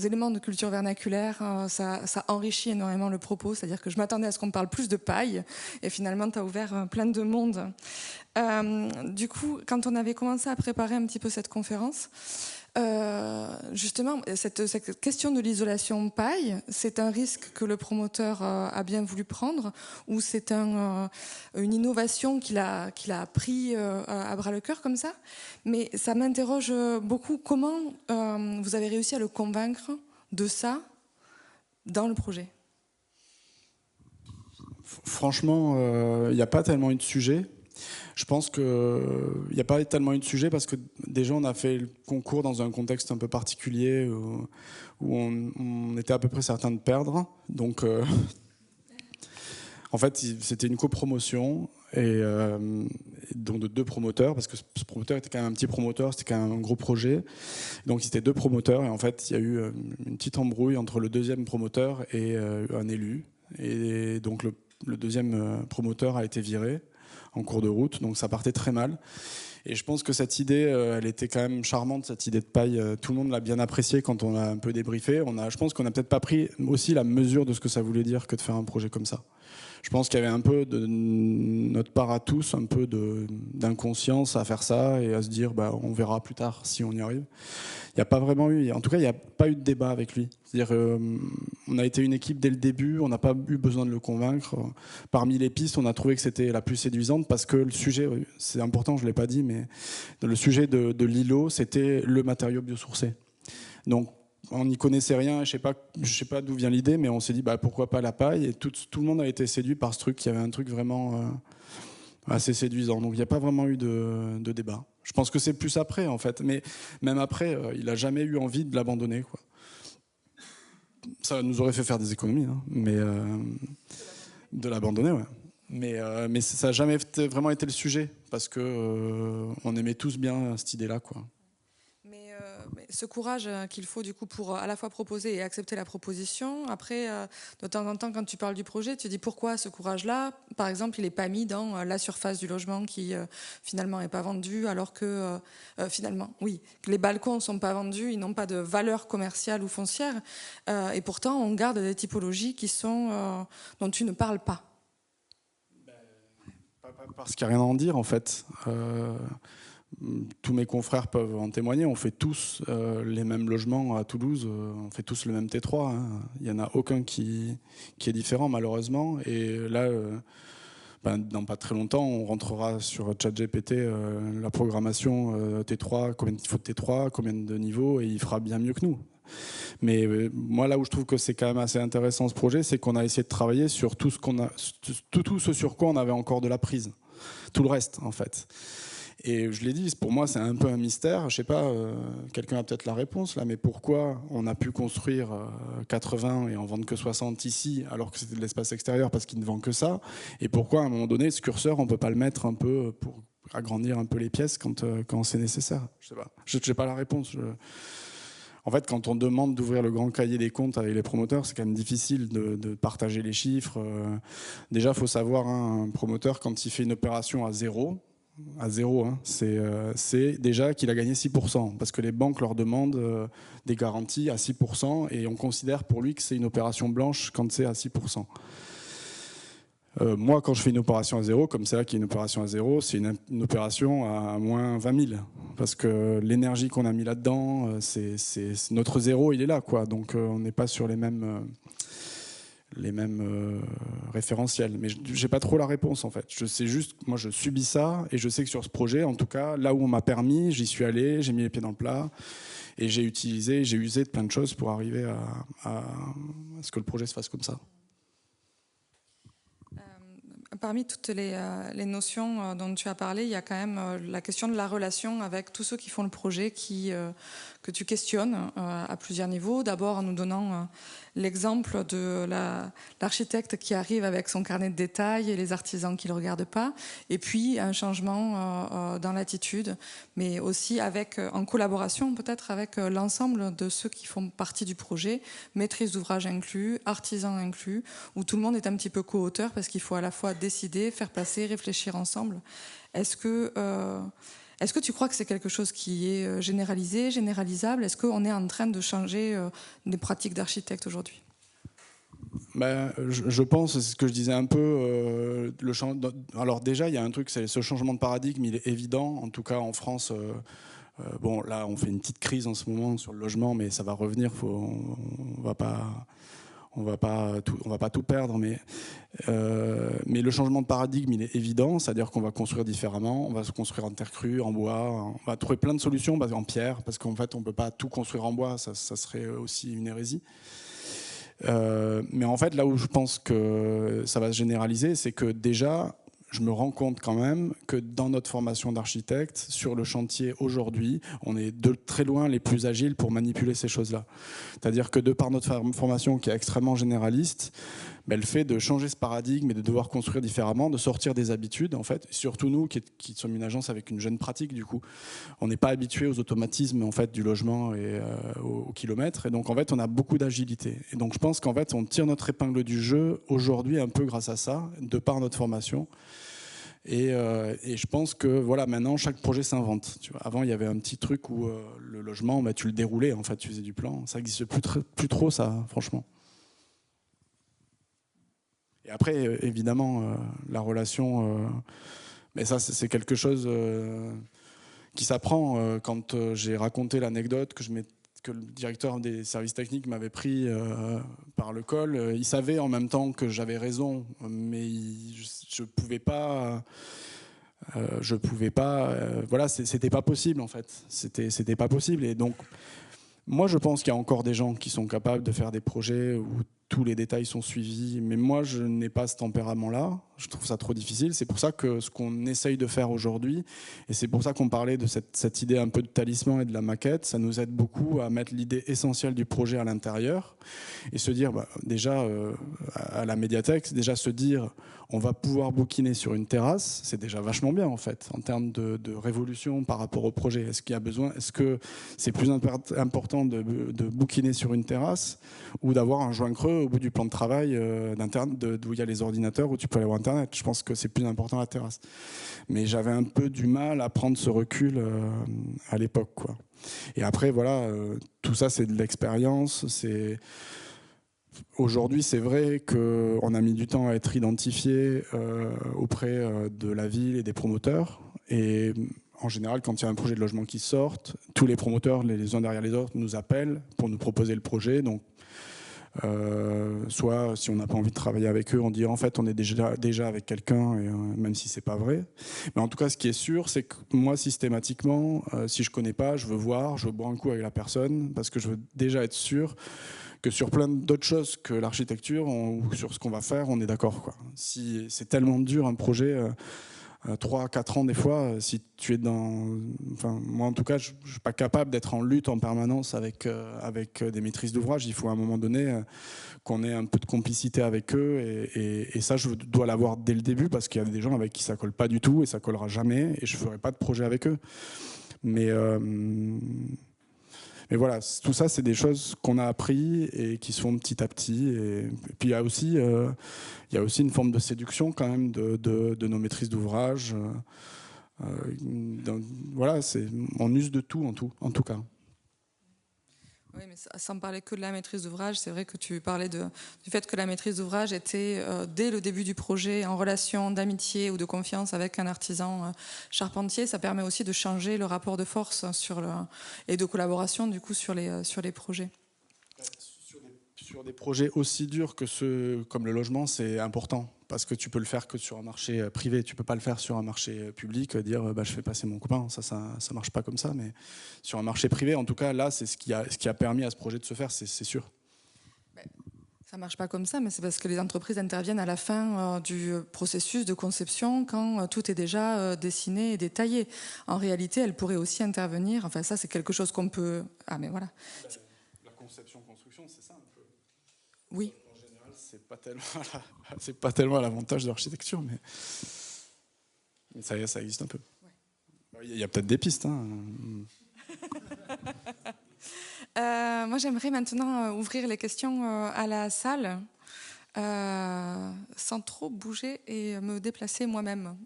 éléments de culture vernaculaire, ça enrichit énormément le propos. C'est-à-dire que je m'attendais à ce qu'on parle plus de paille et finalement, tu as ouvert plein de monde. Du coup, quand on avait commencé à préparer un petit peu cette conférence, justement, cette question de l'isolation paille, c'est un risque que le promoteur a bien voulu prendre, ou c'est une innovation qu'il a pris à bras le cœur comme ça. Mais ça m'interroge beaucoup. Comment vous avez réussi à le convaincre de ça dans le projet? Franchement, il n'y a pas tellement eu de sujet. Je pense qu'il n'y a pas tellement eu de sujet parce que déjà on a fait le concours dans un contexte un peu particulier où on était à peu près certain de perdre. Donc en fait c'était une copromotion et donc de deux promoteurs, parce que ce promoteur était quand même un petit promoteur, c'était quand même un gros projet. Donc c'était deux promoteurs et en fait il y a eu une petite embrouille entre le deuxième promoteur et un élu. Et donc le deuxième promoteur a été viré en cours de route, donc ça partait très mal. Et je pense que cette idée, elle était quand même charmante, cette idée de paille. Tout le monde l'a bien appréciée quand on a un peu débriefé. Je pense qu'on n'a peut-être pas pris aussi la mesure de ce que ça voulait dire que de faire un projet comme ça. Je pense qu'il y avait un peu de notre part à tous, un peu d'inconscience à faire ça et à se dire bah, on verra plus tard si on y arrive. Il n'y a pas vraiment eu, en tout cas il n'y a pas eu de débat avec lui. C'est-à-dire on a été une équipe dès le début, on n'a pas eu besoin de le convaincre. Parmi les pistes, on a trouvé que c'était la plus séduisante parce que le sujet, c'est important, je ne l'ai pas dit, mais le sujet de l'îlot, c'était le matériau biosourcé. Donc on n'y connaissait rien, je sais pas d'où vient l'idée, mais on s'est dit bah, pourquoi pas la paille, et tout le monde a été séduit par ce truc, il y avait un truc vraiment assez séduisant, donc il n'y a pas vraiment eu de débat. Je pense que c'est plus après en fait, mais même après, il n'a jamais eu envie de l'abandonner, quoi. ça nous aurait fait faire des économies, hein, mais de l'abandonner, ouais. Mais ça n'a jamais vraiment été le sujet, parce que on aimait tous bien cette idée-là, quoi. Mais ce courage qu'il faut du coup pour à la fois proposer et accepter la proposition, après, de temps en temps, quand tu parles du projet, tu dis pourquoi ce courage-là, par exemple, il n'est pas mis dans la surface du logement qui finalement n'est pas vendue, alors que finalement, oui, que les balcons ne sont pas vendus, ils n'ont pas de valeur commerciale ou foncière, et pourtant on garde des typologies qui sont dont tu ne parles pas. Parce qu'il n'y a rien à en dire, en fait. Tous mes confrères peuvent en témoigner. On fait tous les mêmes logements à Toulouse. On fait tous le même T3. Hein. Il n'y en a aucun qui est différent, malheureusement. Et là, dans pas très longtemps, on rentrera sur ChatGPT la programmation T3, combien il faut de T3, combien de niveaux, et il fera bien mieux que nous. Mais moi, là où je trouve que c'est quand même assez intéressant ce projet, c'est qu'on a essayé de travailler sur tout ce sur quoi on avait encore de la prise. Tout le reste, en fait. Et je l'ai dit, pour moi, c'est un peu un mystère. Je sais pas, quelqu'un a peut-être la réponse là, mais pourquoi on a pu construire 80 et en vendre que 60 ici, alors que c'était de l'espace extérieur parce qu'ils ne vendent que ça? Et pourquoi, à un moment donné, ce curseur, on peut pas le mettre un peu pour agrandir un peu les pièces quand c'est nécessaire? Je sais pas. Je n'ai pas la réponse. En fait, quand on demande d'ouvrir le grand cahier des comptes avec les promoteurs, c'est quand même difficile de partager les chiffres. Déjà, il faut savoir, hein, un promoteur, quand il fait une opération à zéro, hein, c'est déjà qu'il a gagné 6%, parce que les banques leur demandent des garanties à 6%, et on considère pour lui que c'est une opération blanche quand c'est à 6%. Moi, quand je fais une opération à zéro, comme c'est là qu'il y a une opération à zéro, c'est une opération à moins 20 000. Parce que l'énergie qu'on a mis là-dedans, c'est notre zéro, il est là, quoi. Donc on n'est pas sur les mêmes référentiels. Mais j'ai pas trop la réponse, en fait. Je sais juste, moi, je subis ça, et je sais que sur ce projet, en tout cas, là où on m'a permis, j'y suis allé, j'ai mis les pieds dans le plat, et j'ai usé de plein de choses pour arriver à ce que le projet se fasse comme ça. Parmi toutes les notions dont tu as parlé, il y a quand même la question de la relation avec tous ceux qui font le projet, que tu questionnes à plusieurs niveaux. D'abord en nous donnant l'exemple de l'architecte qui arrive avec son carnet de détails et les artisans qui ne le regardent pas. Et puis un changement dans l'attitude, mais aussi en collaboration peut-être avec l'ensemble de ceux qui font partie du projet, maîtrise d'ouvrage inclus, artisans inclus, où tout le monde est un petit peu co-auteur parce qu'il faut à la fois décider, faire passer, réfléchir ensemble. Est-ce que tu crois que c'est quelque chose qui est généralisé, généralisable? Est-ce qu'on est en train de changer des pratiques d'architectes aujourd'hui? Je pense, c'est ce que je disais un peu. Alors déjà, il y a un truc, c'est ce changement de paradigme, il est évident. En tout cas, en France, bon, là, on fait une petite crise en ce moment sur le logement, mais ça va revenir. On va pas tout perdre, mais le changement de paradigme, il est évident, c'est-à-dire qu'on va construire différemment, on va se construire en terre crue, en bois, on va trouver plein de solutions en pierre, parce qu'en fait, on peut pas tout construire en bois, ça serait aussi une hérésie. Mais en fait, là où je pense que ça va se généraliser, c'est que déjà, je me rends compte quand même que dans notre formation d'architecte, sur le chantier aujourd'hui, on est de très loin les plus agiles pour manipuler ces choses-là. C'est-à-dire que de par notre formation qui est extrêmement généraliste, le fait de changer ce paradigme et de devoir construire différemment, de sortir des habitudes, en fait, surtout nous qui sommes une agence avec une jeune pratique, du coup, on n'est pas habitué aux automatismes en fait du logement et au kilomètre, et donc en fait on a beaucoup d'agilité. Et donc je pense qu'en fait on tire notre épingle du jeu aujourd'hui un peu grâce à ça, de par notre formation. Et je pense que voilà, maintenant chaque projet s'invente. Tu vois, avant il y avait un petit truc où le logement, tu le déroulais, en fait, tu faisais du plan. Ça n'existe plus trop, ça, franchement. Et après, évidemment, la relation, mais ça c'est quelque chose qui s'apprend. Quand j'ai raconté l'anecdote que le directeur des services techniques m'avait pris par le col, il savait en même temps que j'avais raison, mais je pouvais pas. Voilà, c'était pas possible en fait. C'était pas possible. Et donc, moi, je pense qu'il y a encore des gens qui sont capables de faire des projets où tous les détails sont suivis. Mais moi, je n'ai pas ce tempérament-là. Je trouve ça trop difficile. C'est pour ça que ce qu'on essaye de faire aujourd'hui, et c'est pour ça qu'on parlait de cette idée un peu de talisman et de la maquette, ça nous aide beaucoup à mettre l'idée essentielle du projet à l'intérieur et se dire, déjà, à la médiathèque, déjà se dire, on va pouvoir bouquiner sur une terrasse, c'est déjà vachement bien en fait, en termes de révolution par rapport au projet. Est-ce qu'il y a besoin, est-ce que c'est plus important de bouquiner sur une terrasse ou d'avoir un joint creux au bout du plan de travail d'où il y a les ordinateurs, où tu peux aller voir Internet? Je pense que c'est plus important la terrasse. Mais j'avais un peu du mal à prendre ce recul à l'époque, quoi. Et après, voilà, tout ça, c'est de l'expérience. Aujourd'hui, c'est vrai qu'on a mis du temps à être identifié auprès de la ville et des promoteurs. Et en général, quand il y a un projet de logement qui sort, tous les promoteurs, les uns derrière les autres, nous appellent pour nous proposer le projet. Donc, soit si on n'a pas envie de travailler avec eux, on dit en fait on est déjà avec quelqu'un, même si c'est pas vrai. Mais en tout cas, ce qui est sûr, c'est que moi systématiquement, si je connais pas, je veux boire un coup avec la personne, parce que je veux déjà être sûr que sur plein d'autres choses que l'architecture ou sur ce qu'on va faire, on est d'accord, quoi. Si c'est tellement dur un projet. 3-4 ans des fois, si tu es dans... Enfin, moi en tout cas, je ne suis pas capable d'être en lutte en permanence avec des maîtrises d'ouvrage. Il faut à un moment donné qu'on ait un peu de complicité avec eux et ça, je dois l'avoir dès le début parce qu'il y a des gens avec qui ça ne colle pas du tout et ça ne collera jamais et je ne ferai pas de projet avec eux. Mais voilà, tout ça, c'est des choses qu'on a appris et qui se font petit à petit. Et puis il y a aussi une forme de séduction quand même de nos maîtrises d'ouvrage. Voilà, on use de tout en tout cas. Oui, mais sans parler que de la maîtrise d'ouvrage, c'est vrai que tu parlais du fait que la maîtrise d'ouvrage était, dès le début du projet, en relation d'amitié ou de confiance avec un artisan charpentier. Ça permet aussi de changer le rapport de force et de collaboration du coup sur les projets. Sur des projets aussi durs que ceux comme le logement, c'est important parce que tu peux le faire que sur un marché privé. Tu peux pas le faire sur un marché public, dire je fais passer mon copain. Ça marche pas comme ça. Mais sur un marché privé, en tout cas, là, c'est ce qui a permis à ce projet de se faire, c'est sûr. Ça marche pas comme ça, mais c'est parce que les entreprises interviennent à la fin du processus de conception quand tout est déjà dessiné et détaillé. En réalité, elles pourraient aussi intervenir. Enfin, ça, c'est quelque chose qu'on peut. Ah, mais voilà. La conception-construction, c'est ça un peu. Oui. En général, c'est pas tellement à l'avantage de l'architecture, mais ça existe un peu. Ouais. Il y a peut-être des pistes. Hein. Moi, j'aimerais maintenant ouvrir les questions à la salle, sans trop bouger et me déplacer moi-même.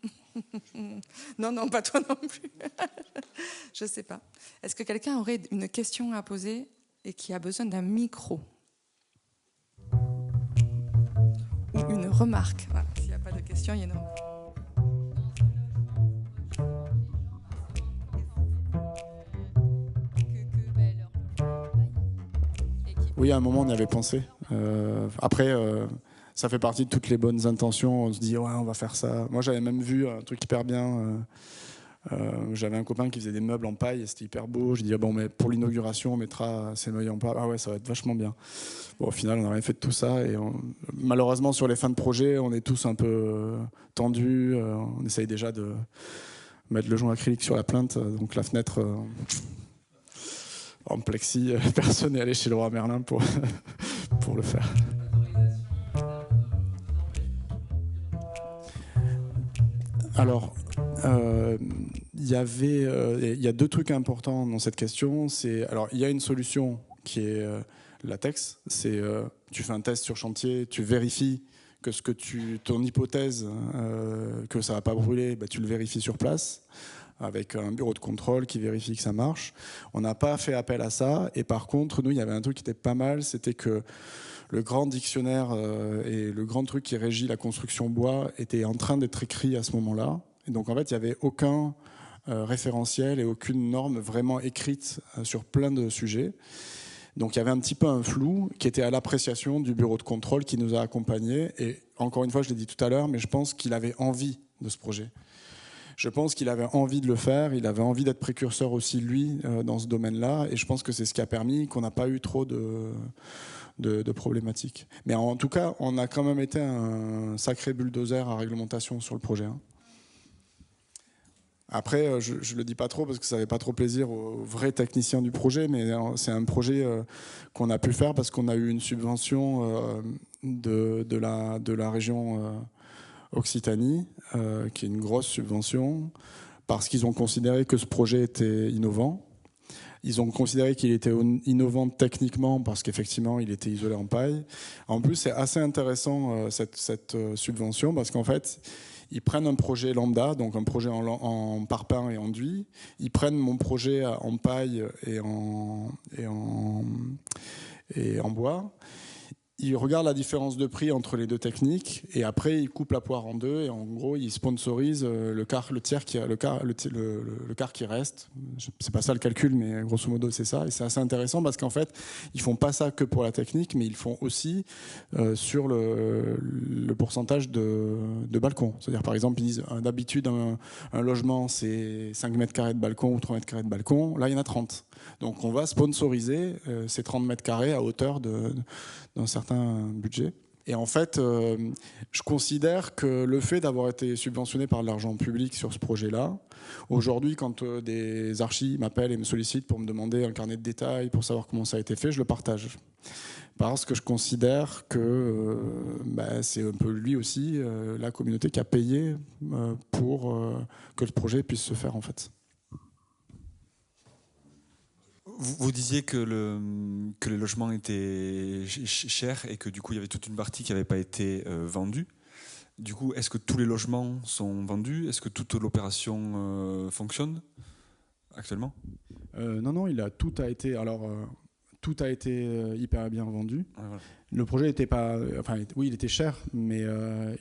Non, pas toi non plus. Je sais pas. Est-ce que quelqu'un aurait une question à poser et qui a besoin d'un micro ? Ou une remarque. Voilà. S'il n'y a pas de question, il y a une remarque. Oui, à un moment, on y avait pensé. Après, ça fait partie de toutes les bonnes intentions. On se dit, ouais, on va faire ça. Moi, j'avais même vu un truc hyper bien. J'avais un copain qui faisait des meubles en paille et c'était hyper beau. Je dis bon, mais pour l'inauguration, on mettra ces meubles en paille. Ah ouais, ça va être vachement bien. Bon, au final, on n'a rien fait de tout ça et malheureusement sur les fins de projet, on est tous un peu tendus. On essaye déjà de mettre le joint acrylique sur la plainte, donc la fenêtre en plexi. Personne n'est allé chez Leroy Merlin pour le faire. Alors, il y a deux trucs importants dans cette question. Alors, il y a une solution qui est latex. C'est tu fais un test sur chantier, tu vérifies que ton hypothèse que ça va pas brûler, tu le vérifies sur place avec un bureau de contrôle qui vérifie que ça marche. On n'a pas fait appel à ça. Et par contre, nous, il y avait un truc qui était pas mal, c'était que le grand dictionnaire et le grand truc qui régit la construction bois était en train d'être écrit à ce moment-là. Et donc, en fait, il n'y avait aucun référentiel et aucune norme vraiment écrite sur plein de sujets. Donc, il y avait un petit peu un flou qui était à l'appréciation du bureau de contrôle qui nous a accompagnés. Et encore une fois, je l'ai dit tout à l'heure, mais je pense qu'il avait envie de ce projet. Je pense qu'il avait envie de le faire, il avait envie d'être précurseur aussi, lui, dans ce domaine-là, et je pense que c'est ce qui a permis qu'on n'a pas eu trop de problématiques. Mais en tout cas, on a quand même été un sacré bulldozer à réglementation sur le projet. Hein. Après, je ne le dis pas trop parce que ça n'avait pas trop plaisir aux vrais techniciens du projet, mais c'est un projet qu'on a pu faire parce qu'on a eu une subvention de la région Occitanie, qui est une grosse subvention, parce qu'ils ont considéré que ce projet était innovant. Ils ont considéré qu'il était innovant techniquement parce qu'effectivement, il était isolé en paille. En plus, c'est assez intéressant cette subvention parce qu'en fait, ils prennent un projet lambda, donc un projet en parpaing et enduit. Ils prennent mon projet en paille et en bois. Ils regardent la différence de prix entre les deux techniques et après ils coupent la poire en deux et en gros ils sponsorisent le quart qui reste. C'est pas ça le calcul, mais grosso modo c'est ça. Et c'est assez intéressant parce qu'en fait ils font pas ça que pour la technique, mais ils font aussi sur le pourcentage de balcons. C'est-à-dire par exemple ils disent d'habitude un logement c'est 5 mètres carrés de balcon ou 3 mètres carrés de balcon. Là il y en a 30. Donc on va sponsoriser ces 30 mètres carrés à hauteur d'un certain budget. Et en fait, je considère que le fait d'avoir été subventionné par de l'argent public sur ce projet-là, aujourd'hui, quand des archis m'appellent et me sollicitent pour me demander un carnet de détails, pour savoir comment ça a été fait, je le partage. Parce que je considère que c'est un peu lui aussi, la communauté qui a payé pour que le projet puisse se faire en fait. Vous disiez que les logements étaient chers et que du coup il y avait toute une partie qui n'avait pas été vendue. Du coup, est-ce que tous les logements sont vendus? Est-ce que toute l'opération fonctionne actuellement? Non, tout a été hyper bien vendu. Ah, voilà. Le projet était pas, oui, il était cher, mais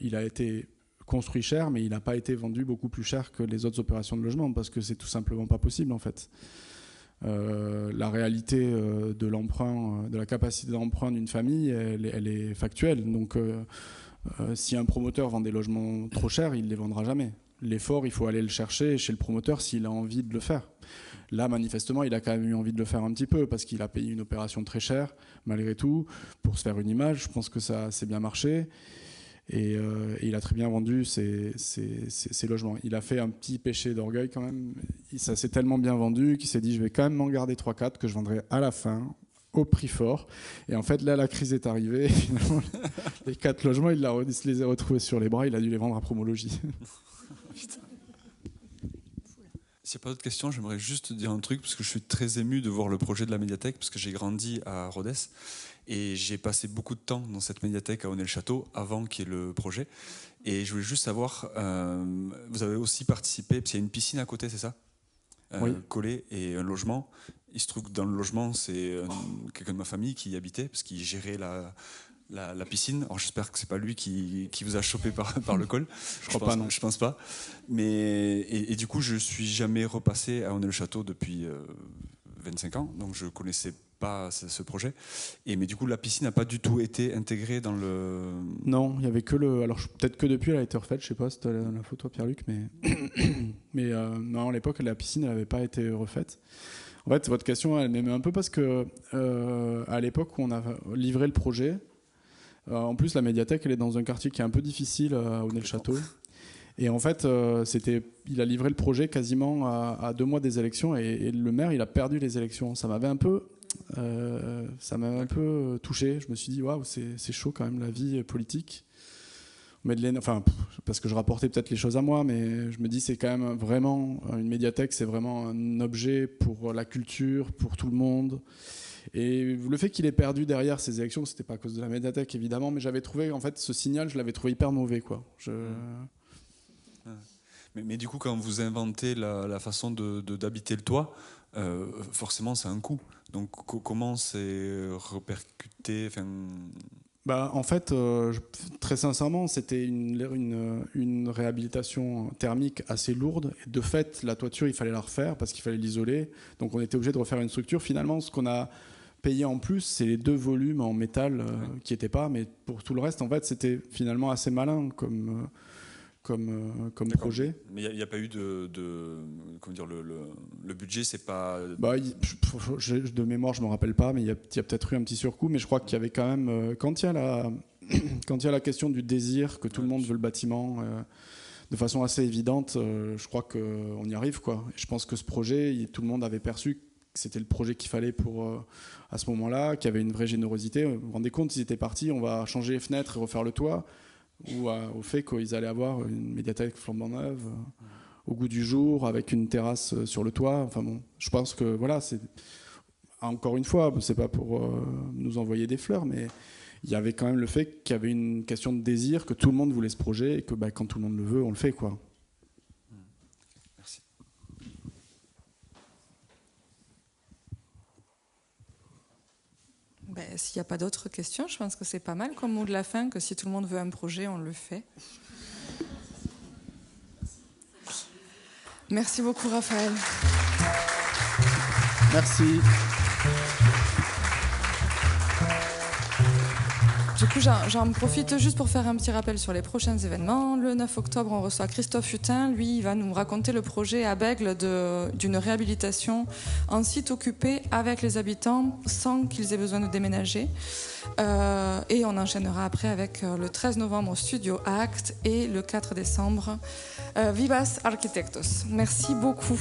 il a été construit cher, mais il n'a pas été vendu beaucoup plus cher que les autres opérations de logement parce que c'est tout simplement pas possible en fait. La réalité de l'emprunt, de la capacité d'emprunt d'une famille, elle est factuelle. Donc, si un promoteur vend des logements trop chers, il ne les vendra jamais. L'effort, il faut aller le chercher chez le promoteur s'il a envie de le faire. Là, manifestement, il a quand même eu envie de le faire un petit peu parce qu'il a payé une opération très chère, malgré tout, pour se faire une image. Je pense que ça s'est bien marché. Et il a très bien vendu ses logements. Il a fait un petit péché d'orgueil quand même. Ça s'est tellement bien vendu qu'il s'est dit je vais quand même m'en garder 3-4 que je vendrai à la fin au prix fort. Et en fait là la crise est arrivée. Et finalement les 4 logements il les a retrouvés sur les bras. Il a dû les vendre à Promologie. S'il n'y a pas d'autres questions, j'aimerais juste dire un truc parce que je suis très ému de voir le projet de la médiathèque parce que j'ai grandi à Rodez. Et j'ai passé beaucoup de temps dans cette médiathèque à Honnay-le-Château avant qu'il y ait le projet. Et je voulais juste savoir, vous avez aussi participé, parce qu'il y a une piscine à côté, c'est ça? Oui. Collée et un logement. Il se trouve que dans le logement, c'est quelqu'un de ma famille qui y habitait, parce qu'il gérait la piscine. Alors j'espère que c'est pas lui qui vous a chopé par le col. Je crois pas, non. Je pense pas. Mais et du coup, je suis jamais repassé à Honnay-le-Château depuis 25 ans, donc je connaissais pas ce projet. Mais du coup, la piscine n'a pas du tout été intégrée dans le... Non, il y avait que alors peut-être que depuis elle a été refaite, je sais pas si tu as la photo Pierre-Luc, mais non, à l'époque la piscine n'avait pas été refaite. En fait, votre question elle m'émeut un peu parce que à l'époque où on a livré le projet, en plus la médiathèque elle est dans un quartier qui est un peu difficile à Honnay-le-Château. Et en fait, il a livré le projet quasiment à 2 mois des élections et le maire il a perdu les élections. Ça m'avait un peu touché. Je me suis dit waouh, c'est chaud quand même la vie politique. Parce que je rapportais peut-être les choses à moi, mais je me dis c'est quand même vraiment une médiathèque, c'est vraiment un objet pour la culture, pour tout le monde. Et le fait qu'il ait perdu derrière ces élections, c'était pas à cause de la médiathèque évidemment, mais j'avais trouvé en fait ce signal, je l'avais trouvé hyper mauvais quoi. Mais du coup, quand vous inventez la façon d'habiter le toit, forcément, c'est un coût. Donc, comment c'est répercuté? En fait, très sincèrement, c'était une réhabilitation thermique assez lourde. Et de fait, la toiture, il fallait la refaire parce qu'il fallait l'isoler. Donc, on était obligé de refaire une structure. Finalement, ce qu'on a payé en plus, c'est les 2 volumes en métal qui n'étaient pas. Mais pour tout le reste, en fait, c'était finalement assez malin comme projet. Mais il n'y a pas eu comment dire, le budget, c'est pas... De mémoire, je ne me rappelle pas, mais il y a peut-être eu un petit surcoût, mais je crois qu'il y avait quand même... Quand il y a la question du désir, que tout le monde veut le bâtiment, de façon assez évidente, je crois qu'on y arrive, quoi. Et je pense que ce projet, tout le monde avait perçu que c'était le projet qu'il fallait pour à ce moment-là, qu'il y avait une vraie générosité. Vous vous rendez compte, ils étaient partis, on va changer les fenêtres et refaire le toit, ou au fait qu'ils allaient avoir une médiathèque flambant neuve, au goût du jour, avec une terrasse sur le toit. Enfin bon, je pense que voilà, c'est encore une fois, c'est pas pour nous envoyer des fleurs, mais il y avait quand même le fait qu'il y avait une question de désir, que tout le monde voulait ce projet et que quand tout le monde le veut, on le fait, quoi. Merci. S'il n'y a pas d'autres questions, je pense que c'est pas mal comme mot de la fin, que si tout le monde veut un projet, on le fait. Merci beaucoup, Raphaël. Merci. Du coup, j'en profite juste pour faire un petit rappel sur les prochains événements. Le 9 octobre, on reçoit Christophe Hutin. Lui, il va nous raconter le projet à Bègles d'une réhabilitation en site occupé avec les habitants sans qu'ils aient besoin de déménager. Et on enchaînera après avec le 13 novembre au Studio Act et le 4 décembre, Vivas Arquitectos. Merci beaucoup.